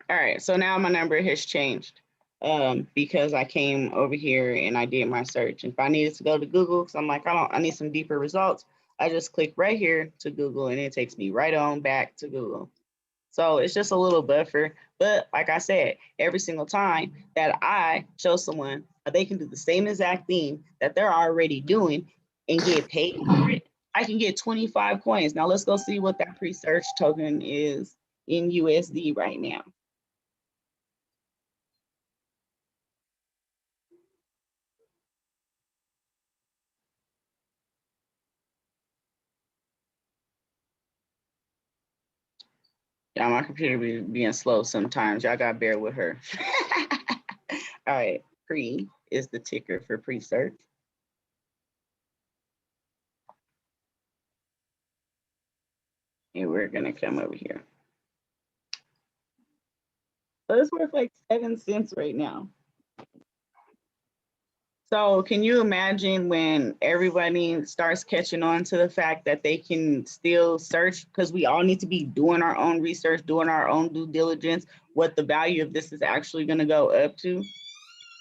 [SPEAKER 2] All right, so now my number has changed because I came over here and I did my search. If I needed to go to Google, because I'm like, I need some deeper results, I just click right here to Google and it takes me right on back to Google. So it's just a little buffer. But like I said, every single time that I show someone they can do the same exact thing that they're already doing and get paid for it, I can get 25 coins. Now let's go see what that pre-search token is in USD right now. Yeah, my computer be being slow sometimes. Y'all gotta bear with her. All right, pre is the ticker for pre-search. And we're gonna come over here. So it's worth like 7 cents right now. So can you imagine when everybody starts catching on to the fact that they can still search, because we all need to be doing our own research, doing our own due diligence, what the value of this is actually going to go up to.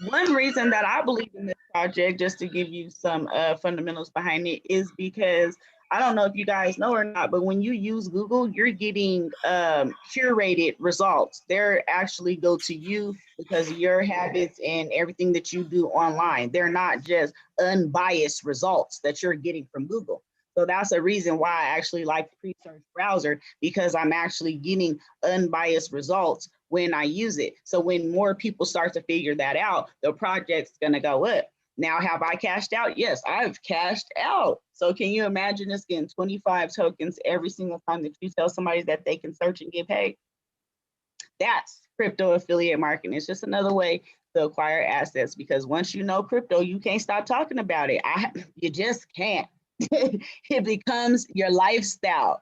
[SPEAKER 2] One reason that I believe in this project, just to give you some fundamentals behind it, is because I don't know if you guys know or not, but when you use Google, you're getting curated results. They're actually go to you because of your habits and everything that you do online. They're not just unbiased results that you're getting from Google. So that's a reason why I actually like the pre-search browser, because I'm actually getting unbiased results when I use it. So when more people start to figure that out, the project's gonna go up. Now, have I cashed out? Yes, I've cashed out. So can you imagine us getting 25 tokens every single time that you tell somebody that they can search and get paid? That's crypto affiliate marketing. It's just another way to acquire assets, because once you know crypto, you can't stop talking about it. You just can't. It becomes your lifestyle.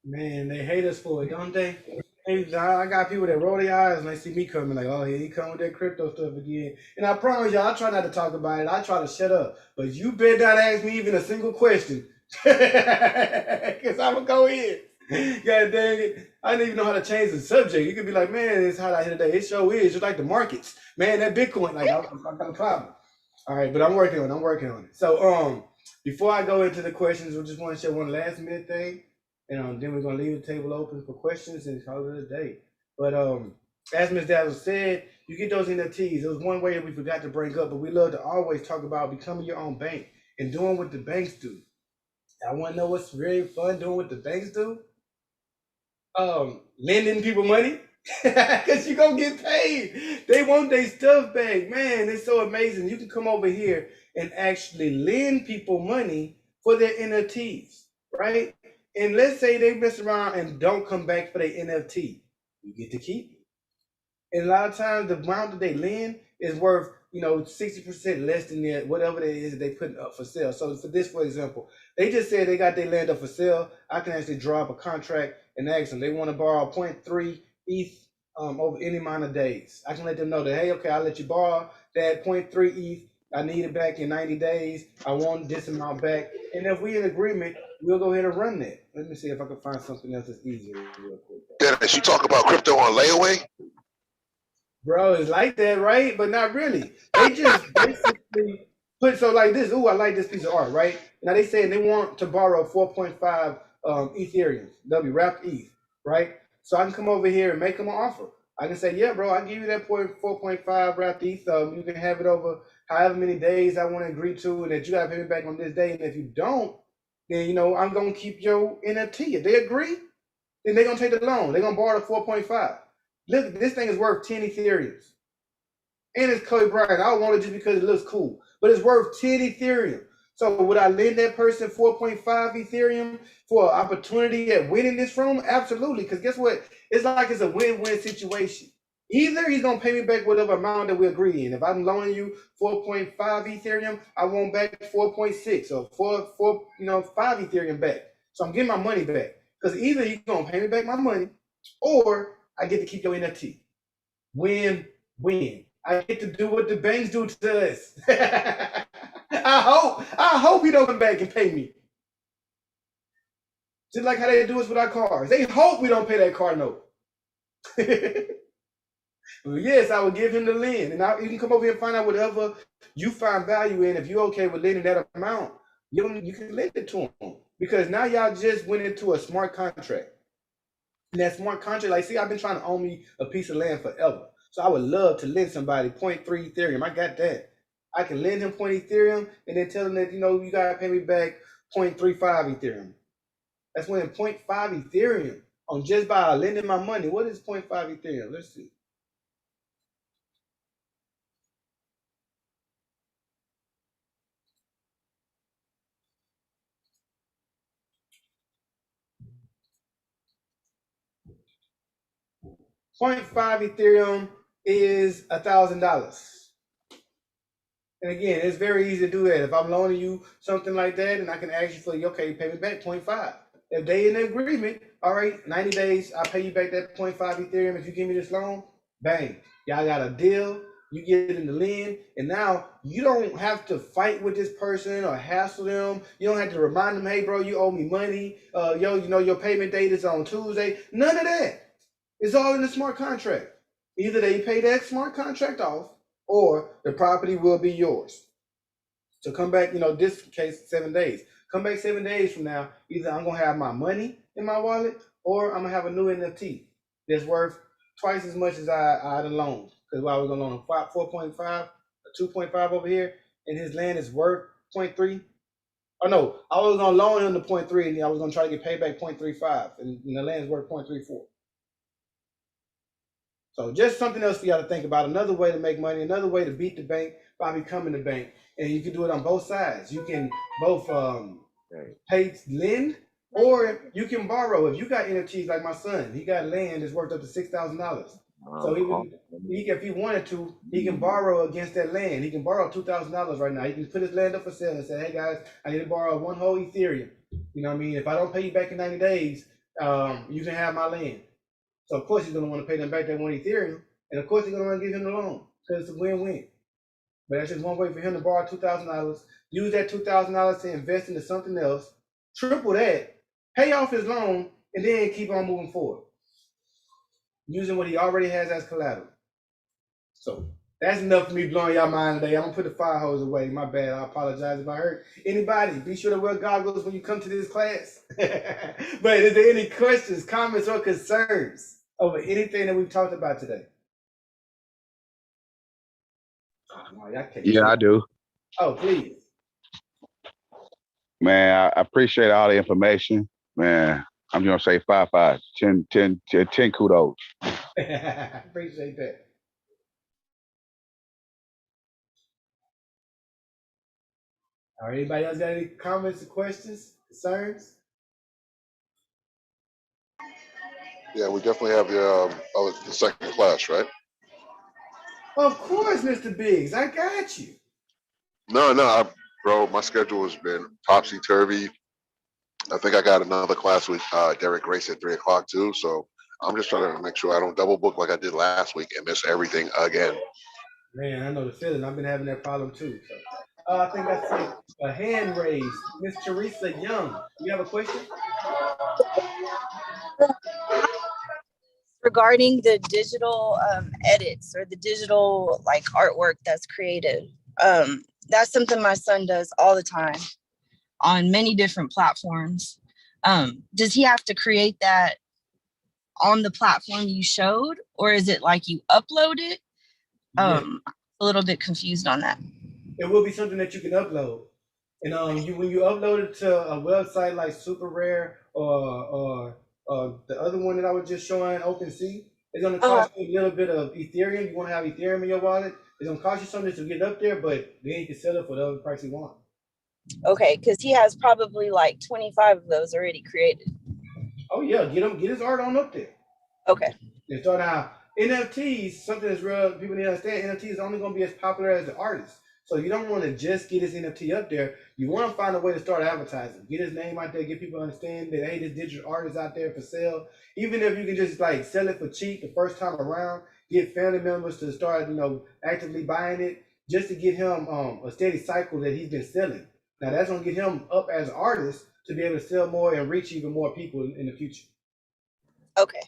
[SPEAKER 1] Man, they hate us for it, don't they? I got people that roll their eyes and they see me coming like, oh, here he come with that crypto stuff again. And I promise y'all, I try not to talk about it. I try to shut up. But you better not ask me even a single question. Because I'm going to go in. God dang it. I didn't even know how to change the subject. You could be like, man, it's hot out here today. It sure is. Just like the markets. Man, that Bitcoin, like, I got a problem. All right, but I'm working on it. I'm working on it. So, before I go into the questions, we just want to share one last minute thing. And then we're gonna leave the table open for questions and call it a day. But as Ms. Dazzle said, you get those NFTs. It was one way that we forgot to bring up, but we love to always talk about becoming your own bank and doing what the banks do. I want to know what's really fun doing what the banks do. Lending people money, because you're gonna get paid. They want their stuff back. Man, it's so amazing. You can come over here and actually lend people money for their NFTs, right? And let's say they mess around and don't come back for their NFT, you get to keep it. And a lot of times the amount that they lend is worth, 60% less than whatever it is that they put up for sale. So for this, for example, they just said they got their land up for sale. I can actually draw up a contract and ask them they want to borrow 0.3 ETH over any amount of days. I can let them know that, hey, okay, I'll let you borrow that 0.3 ETH. I need it back in 90 days. I want this amount back. And if we're in agreement, we'll go ahead and run that. Let me see if I can find something else that's easier real quick.
[SPEAKER 4] Dennis, you talk about crypto on layaway?
[SPEAKER 1] Bro, it's like that, right? But not really. They just basically put so like this. Ooh, I like this piece of art, right? Now they saying they want to borrow 4.5 Ethereum. They'll be wrapped ETH, right? So I can come over here and make them an offer. I can say, yeah, bro, I'll give you that 4.5 wrapped ETH. You can have it over however many days I want to agree to, and that you got to pay me back on this day. And if you don't, then I'm gonna keep your NFT. If they agree, then they're gonna take the loan. They're gonna borrow the 4.5. Look, this thing is worth 10 Ethereums. And it's Kobe Bryant. I don't want it just because it looks cool. But it's worth 10 Ethereum. So would I lend that person 4.5 Ethereum for an opportunity at winning this from? Absolutely. Because guess what? It's like it's a win-win situation. Either he's gonna pay me back whatever amount that we agree in. If I'm loaning you 4.5 Ethereum, I want back 4.6 or 5 Ethereum back. So I'm getting my money back. Because either you're gonna pay me back my money or I get to keep your NFT. Win, win. I get to do what the banks do to us. I hope he don't come back and pay me. Just like how they do us with our cars. They hope we don't pay that car note. Well, yes, I would give him the lend. And you can come over here and find out whatever you find value in. If you're okay with lending that amount, you can lend it to him. Because now y'all just went into a smart contract. And that smart contract, like, see, I've been trying to own me a piece of land forever. So I would love to lend somebody 0.3 Ethereum. I got that. I can lend him 0.3 Ethereum and then tell him that, you got to pay me back 0.35 Ethereum. That's when 0.5 Ethereum on just by lending my money. What is 0.5 Ethereum? Let's see. Ethereum is $1,000. And again, it's very easy to do that. If I'm loaning you something like that, and I can ask you for, okay, pay me back 0.5. If they in agreement, all right, 90 days, I'll pay you back that 0.5 Ethereum if you give me this loan. Bang. Y'all got a deal. You get it in the lend. And now you don't have to fight with this person or hassle them. You don't have to remind them, hey, bro, you owe me money. Your payment date is on Tuesday. None of that. It's all in the smart contract. Either they pay that smart contract off, or the property will be yours. So come back, this case, 7 days. Come back 7 days from now, either I'm going to have my money in my wallet, or I'm going to have a new NFT that's worth twice as much as I had a loan. Because I was going to loan him 4.5, 2.5 over here, and his land is worth 0.3. Oh, no, I was going to loan him the 0.3, and I was going to try to get paid back 0.35, and the land is worth 0.34. So just something else for y'all to think about. Another way to make money, another way to beat the bank by becoming the bank. And you can do it on both sides. You can both lend, or you can borrow. If you got NFTs like my son, he got land that's worth up to $6,000. So if he wanted to, he can borrow against that land. He can borrow $2,000 right now. He can put his land up for sale and say, hey guys, I need to borrow one whole Ethereum. You know what I mean? If I don't pay you back in 90 days, you can have my land. So of course he's gonna want to pay them back that one Ethereum, and of course he's gonna want to give him the loan because it's a win-win. But that's just one way for him to borrow $2,000, use that $2,000 to invest into something else, triple that, pay off his loan, and then keep on moving forward, using what he already has as collateral. So that's enough for me blowing y'all mind today. I'm gonna put the fire hose away. My bad. I apologize if I hurt anybody. Be sure to wear goggles when you come to this class. But is there any questions, comments, or concerns over anything that we've talked about today?
[SPEAKER 5] Yeah, I do.
[SPEAKER 1] Oh, please.
[SPEAKER 5] Man, I appreciate all the information. Man, I'm gonna say 5, 10 kudos.
[SPEAKER 1] Appreciate that. All right, anybody else got any comments or questions, concerns?
[SPEAKER 4] Yeah, we definitely have the second class, right?
[SPEAKER 1] Of course, Mr. Biggs, I got you.
[SPEAKER 4] No, bro, my schedule has been topsy turvy. I think I got another class with Derek Grace at 3 o'clock too. So I'm just trying to make sure I don't double book like I did last week and miss everything again.
[SPEAKER 1] Man, I know the feeling. I've been having that problem too. So I think I see a hand raised. Miss Teresa Young, you have a question?
[SPEAKER 6] Regarding the digital edits or the digital like artwork that's created. That's something my son does all the time on many different platforms. Does he have to create that on the platform you showed, or is it like you upload it? I'm a little bit confused on that.
[SPEAKER 1] It will be something that you can upload. And when you upload it to a website like Super Rare or the other one that I was just showing, OpenSea, it's gonna cost you a little bit of Ethereum. You want to have Ethereum in your wallet. It's gonna cost you something to get up there, but then you can sell it for the other price you want.
[SPEAKER 6] Okay, because he has probably like 25 of those already created.
[SPEAKER 1] Oh yeah, get his art on up there.
[SPEAKER 6] Okay.
[SPEAKER 1] And start out NFTs, something that's real. People need to understand. NFT is only going to be as popular as the artist. So you don't want to just get his NFT up there. You want to find a way to start advertising. Get his name out there. Get people to understand that hey, this digital art is out there for sale. Even if you can just like sell it for cheap the first time around, get family members to start actively buying it just to get him a steady cycle that he's been selling. Now that's going to get him up as an artist to be able to sell more and reach even more people in the future.
[SPEAKER 6] Okay.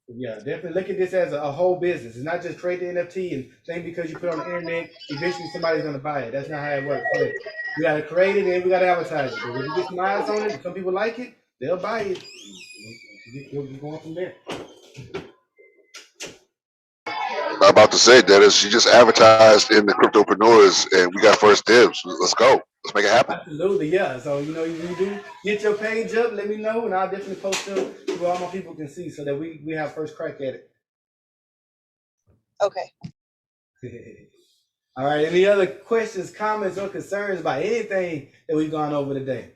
[SPEAKER 1] Yeah, definitely look at this as a whole business. It's not just create the NFT and think because you put it on the internet, eventually somebody's gonna buy it. That's not how it works. So we gotta create it and we gotta advertise it. But if you get some eyes on it, and some people like it, they'll buy it. You'll be going from there.
[SPEAKER 4] I'm about to say, Dennis, you just advertised in the Cryptopreneurs and we got first dibs. Let's go. Let's make it happen.
[SPEAKER 1] Absolutely, yeah. So you do get your page up, let me know, and I'll definitely post them so all my people can see so that we have first crack at it.
[SPEAKER 6] Okay.
[SPEAKER 1] All right. Any other questions, comments, or concerns about anything that we've gone over today?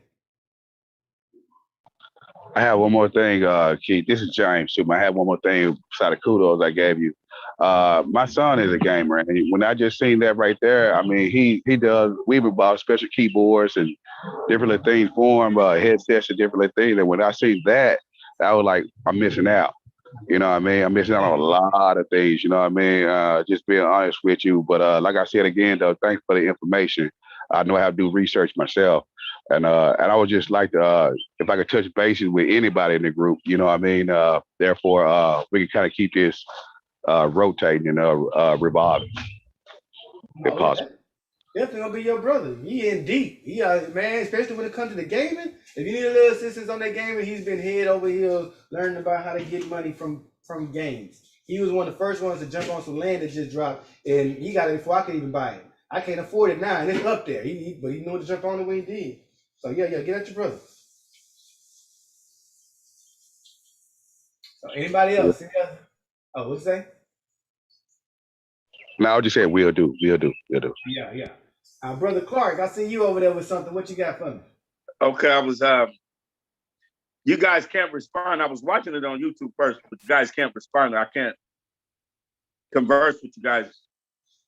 [SPEAKER 5] I have one more thing, Keith. This is James too. I have one more thing beside the kudos I gave you. My son is a gamer, and when I just seen that right there, I mean, he does. We bought special keyboards and different little things for him, headsets and different little things. And when I see that, I was like, I'm missing out. You know what I mean? I'm missing out on a lot of things. You know what I mean? Just being honest with you. But like I said again, though, thanks for the information. I know how to do research myself. And I would just like to, if I could touch bases with anybody in the group, you know what I mean? Therefore, we can kind of keep this rotating and revolving, if possible.
[SPEAKER 1] Definitely gonna be your brother. He in deep. He man, especially when it comes to the gaming. If you need a little assistance on that gaming, he's been head over heels learning about how to get money from games. He was one of the first ones to jump on some land that just dropped, and he got it before I could even buy it. I can't afford it now, and it's up there. But he knew to jump on it when he did. So yeah, get at your brother. So anybody else? Oh, what's that?
[SPEAKER 5] No, I'll just say we'll do.
[SPEAKER 1] Yeah. Brother Clark, I see you over there with something. What you got for me?
[SPEAKER 7] Okay, I was you guys can't respond. I was watching it on YouTube first, but you guys can't respond. I can't converse with you guys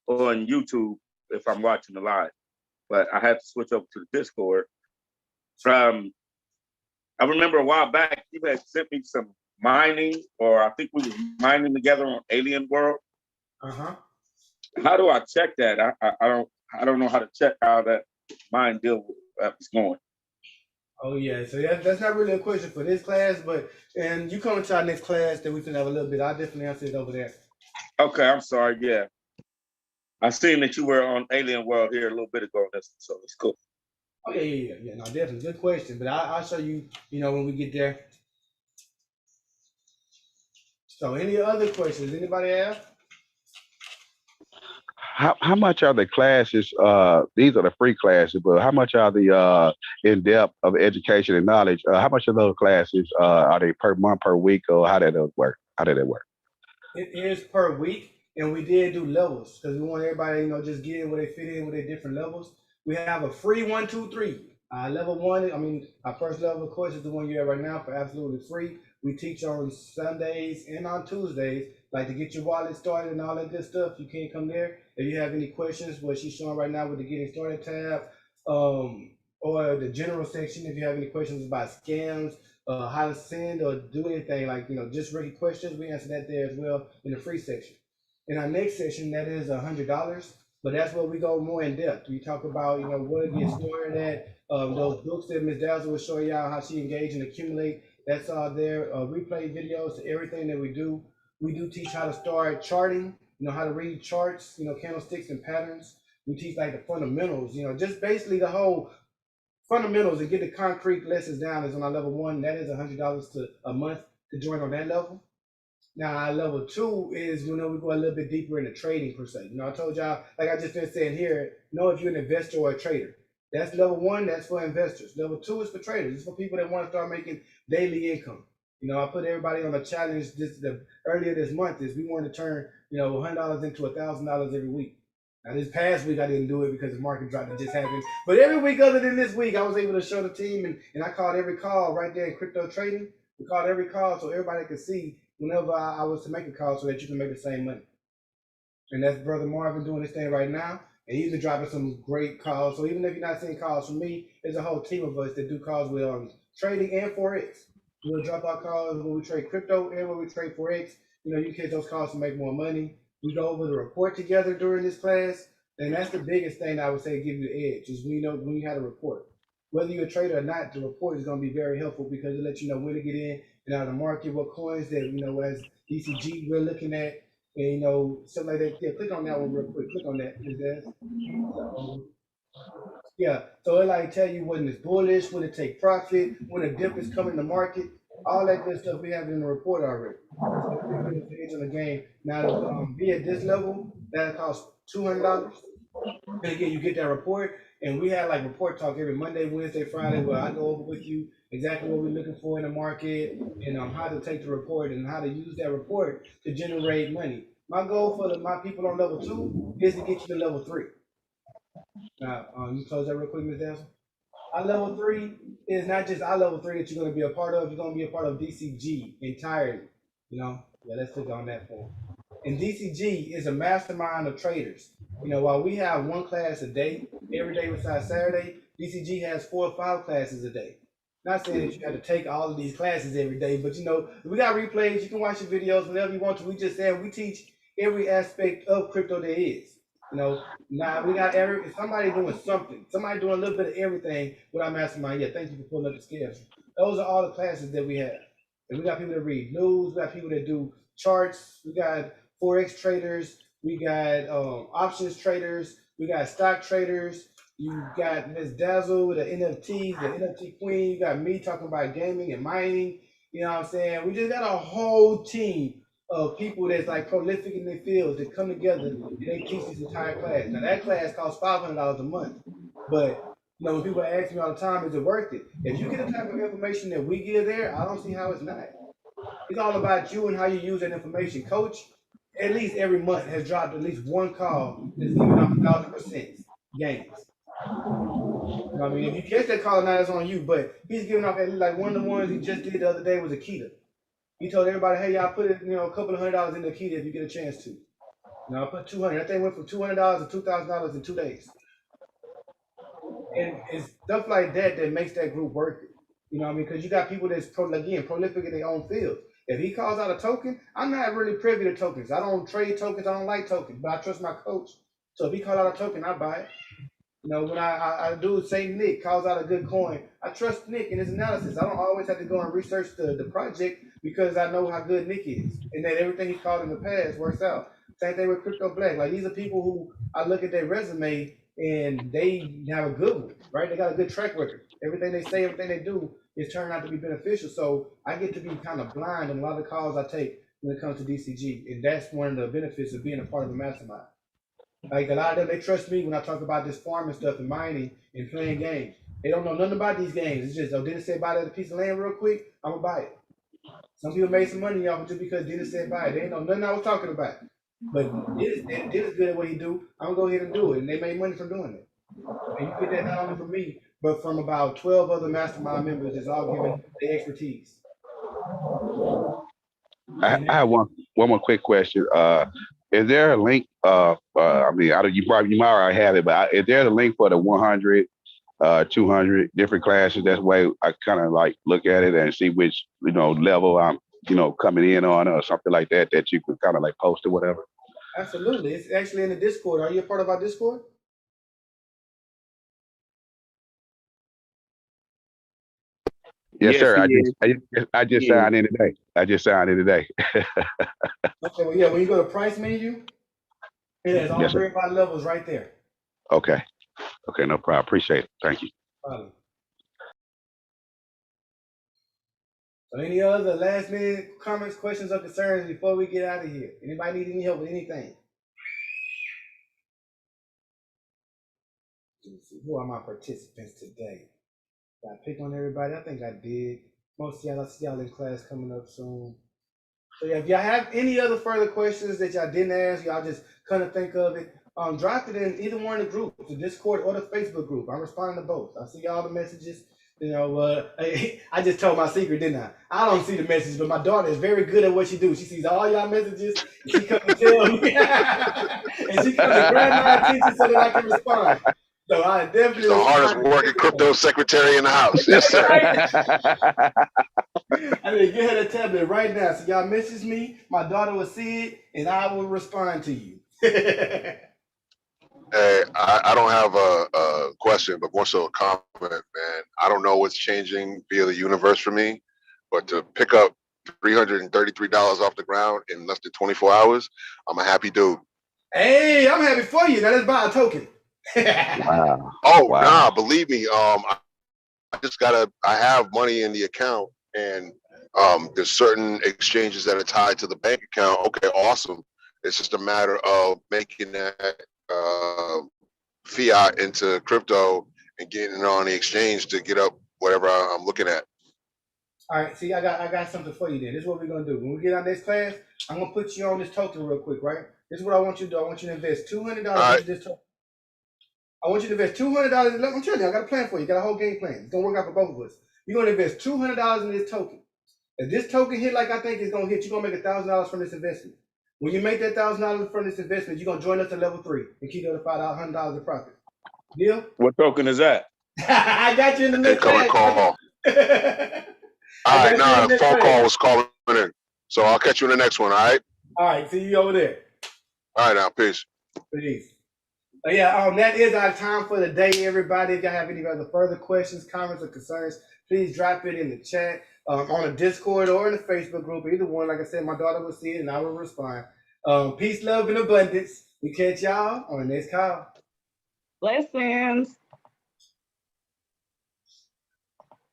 [SPEAKER 7] on YouTube if I'm watching the live. But I had to switch over to the Discord. I remember a while back you had sent me some mining, or I think we were mining together on Alien World.
[SPEAKER 1] Uh-huh.
[SPEAKER 7] How do I check that? I don't know how to check how that mine deal is going.
[SPEAKER 1] Oh yeah, so that's not really a question for this class, and you come into our next class, then we can have a little bit. I'll definitely answer it over there.
[SPEAKER 7] Okay, I'm sorry. Yeah, I seen that you were on Alien World here a little bit ago. So it's cool.
[SPEAKER 1] Oh yeah. No, definitely good question, but I'll show you. When we get there. So any other questions? Anybody have?
[SPEAKER 5] How much are the classes? These are the free classes, but how much are the in depth of education and knowledge? How much of those classes are they per month, per week, or how did it work?
[SPEAKER 1] It is per week, and we did do levels because we want everybody, just get in where they fit in with their different levels. We have a free 1, 2, 3. Level 1, our first level of course is the one you're at right now for absolutely free. We teach on Sundays and on Tuesdays, like to get your wallet started and all that good stuff. You can't come there. If you have any questions, what she's showing right now with the Getting Started tab, or the general section, if you have any questions about scams, how to send or do anything, like, just rookie questions, we answer that there as well in the free section. In our next session, that is $100, but that's where we go more in depth. We talk about, where to get started at, those books that Ms. Dazzle was showing y'all how she engage and accumulate. That's all there. Replay videos to everything that we do. We do teach how to start charting, how to read charts, candlesticks and patterns. We teach like the fundamentals, just basically the whole fundamentals, and get the concrete lessons down is on our level 1. That is $100 to a month to join on that level. Now, our level 2 is, we go a little bit deeper into trading per se. I told y'all, like I just been saying here, know if you're an investor or a trader. That's level 1, that's for investors. Level 2 is for traders. It's for people that want to start making daily income. I put everybody on a challenge earlier this month is we want to turn, $100 into $1,000 every week. Now, this past week, I didn't do it because the market drop that just happened. But every week other than this week, I was able to show the team, and I called every call right there in crypto trading. We called every call so everybody could see whenever I was to make a call so that you can make the same money. And that's Brother Marvin doing this thing right now. And he's been dropping some great calls. So even if you're not seeing calls from me, there's a whole team of us that do calls with trading and Forex. We'll drop our calls when we trade crypto and when we trade Forex. You catch those calls to make more money. We go over the report together during this class, and that's the biggest thing I would say give you the edge is when you have a report. Whether you're a trader or not, the report is going to be very helpful because it lets you know when to get in and out of the market, what coins that, as DCG we're looking at, and, something like that. Yeah, click on that one real quick. Click on that. Yeah, so it like tell you when it's bullish, when to take profit, when a dip is coming to market, all that good stuff we have in the report already. So pretty good edge on the game. Now to be at this level, that costs $200. And again, you get that report, and we have like report talk every Monday, Wednesday, Friday, where I go over with you exactly what we're looking for in the market and how to take the report and how to use that report to generate money. My goal for my people on level 2 is to get you to level 3. Now, you close that real quick, Ms. Dazzle. Our level 3 is not just our level 3 that you're going to be a part of. You're going to be a part of DCG entirely. Yeah, let's click on that form. And DCG is a mastermind of traders. While we have one class a day, every day besides Saturday, DCG has 4 or 5 classes a day. Not saying that you have to take all of these classes every day, but we got replays. You can watch your videos whenever you want to. We just said we teach every aspect of crypto there is. Now we got somebody doing something, somebody doing a little bit of everything with our mastermind. Yeah, thank you for pulling up the scales. Those are all the classes that we have. And we got people that read news, we got people that do charts, we got Forex traders, we got options traders, we got stock traders, you got Ms. Dazzle, the NFTs, the NFT queen, you got me talking about gaming and mining, you know what I'm saying? We just got a whole team of people that's like prolific in their fields that come together and they teach this entire class. Now that class costs $500 a month, but when people ask me all the time, is it worth it? If you get the type of information that we give there, I don't see how it's not. It's all about you and how you use that information. Coach, at least every month, has dropped at least one call that's giving off 1,000% gains. If you catch that call, now it's on you, but he's giving off at least like one of the ones he just did the other day was Akita. He told everybody, hey, y'all put it, a couple of $100 in the Akita if you get a chance to. I put $200. That thing went from $200 to $2,000 in 2 days. And it's stuff like that makes that group worth it. Because you got people that's prolific in their own field. If he calls out a token, I'm not really privy to tokens. I don't trade tokens. I don't like tokens, but I trust my coach. So if he calls out a token, I buy it. When I do St. Nick calls out a good coin, I trust Nick in his analysis. I don't always have to go and research the project because I know how good Nick is and that everything he's called in the past works out. Same thing with Crypto Black. Like these are people who I look at their resume and they have a good one, right? They got a good track record. Everything they say, everything they do is turned out to be beneficial. So I get to be kind of blind on a lot of the calls I take when it comes to DCG. And that's one of the benefits of being a part of the mastermind. Like a lot of them, they trust me when I talk about this farming stuff and mining and playing games. They don't know nothing about these games. It's just, Dennis said buy that piece of land real quick, I'm gonna buy it. Some people made some money off it just because Dennis said buy it. They didn't know nothing I was talking about. But Dennis good at what he do. I'm gonna go ahead and do it. And they made money from doing it. And you get that not only from me, but from about 12 other mastermind members that's all giving their expertise.
[SPEAKER 5] I have one more quick question. Is there a link? I mean, you might already have it, but is there a link for the 100, 200 different classes? That's way I kind of like look at it and see which level I'm coming in on or something like that you could kind of like post or whatever.
[SPEAKER 1] Absolutely, it's actually in the Discord. Are you a part of our Discord?
[SPEAKER 5] Yes, sir. I just
[SPEAKER 7] Yeah.
[SPEAKER 5] signed in today.
[SPEAKER 1] Okay, well, yeah, when you go to price menu, it has all
[SPEAKER 5] Yes, sir.
[SPEAKER 1] verified levels right there.
[SPEAKER 5] Okay, no problem. Appreciate it. Thank you.
[SPEAKER 1] So any other last minute comments, questions, or concerns before we get out of here? Anybody need any help with anything? Let's see, who are my participants today? Did I pick on everybody? I think I did. Most of y'all, I'll see y'all in class coming up soon. So yeah, if y'all have any other further questions that y'all didn't ask, y'all just kind of think of it, drop it in either one of the groups, the Discord or the Facebook group. I'm responding to both. I see all the messages. I just told my secret, didn't I? I don't see the messages, but my daughter is very good at what she do. She sees all y'all messages, and she comes to tell me, and she comes to grab my attention so that I can respond. So I definitely
[SPEAKER 4] the hardest working crypto secretary in the house. Yes, sir.
[SPEAKER 1] I mean, get her the tablet right now. So y'all message me, my daughter will see it, and I will respond to you.
[SPEAKER 4] Hey, I don't have a question, but more so a comment, man. I don't know what's changing via the universe for me, but to pick up $333 off the ground in less than 24 hours, I'm a happy dude.
[SPEAKER 1] Hey, I'm happy for you. Now let's buy a token.
[SPEAKER 5] Wow.
[SPEAKER 4] Oh,
[SPEAKER 5] Wow.
[SPEAKER 4] nah, believe me. I have money in the account, and there's certain exchanges that are tied to the bank account. Okay, awesome. It's just a matter of making that fiat into crypto and getting it on the exchange to get up whatever I'm looking at.
[SPEAKER 1] All right, see, I got something for you then. This is what we're gonna do. When we get on this class, I'm gonna put you on this token real quick, right? This is what I want you to do. I want you to invest $200 into this token. I want you to invest $200. I'm telling you, I got a plan for you. Got a whole game plan. It's gonna work out for both of us. You're gonna invest $200 in this token. If this token hit like I think it's gonna hit, you're gonna make $1,000 from this investment. When you make that $1,000 from this investment, you're gonna join us at level 3 and keep the other $500 in profit. Deal?
[SPEAKER 7] What token is that?
[SPEAKER 1] I got you in the next
[SPEAKER 4] Incoming
[SPEAKER 1] class.
[SPEAKER 4] call. All right, now the phone call was calling in, so I'll catch you in the next one. All right.
[SPEAKER 1] All right, see you over there.
[SPEAKER 4] All right, now peace.
[SPEAKER 1] Peace. Yeah, that is our time for the day, everybody. If y'all have any other further questions, comments, or concerns, please drop it in the chat, on the Discord or in the Facebook group. Either one, like I said, my daughter will see it and I will respond. Peace, love, and abundance. We catch y'all on the next call.
[SPEAKER 2] Blessings.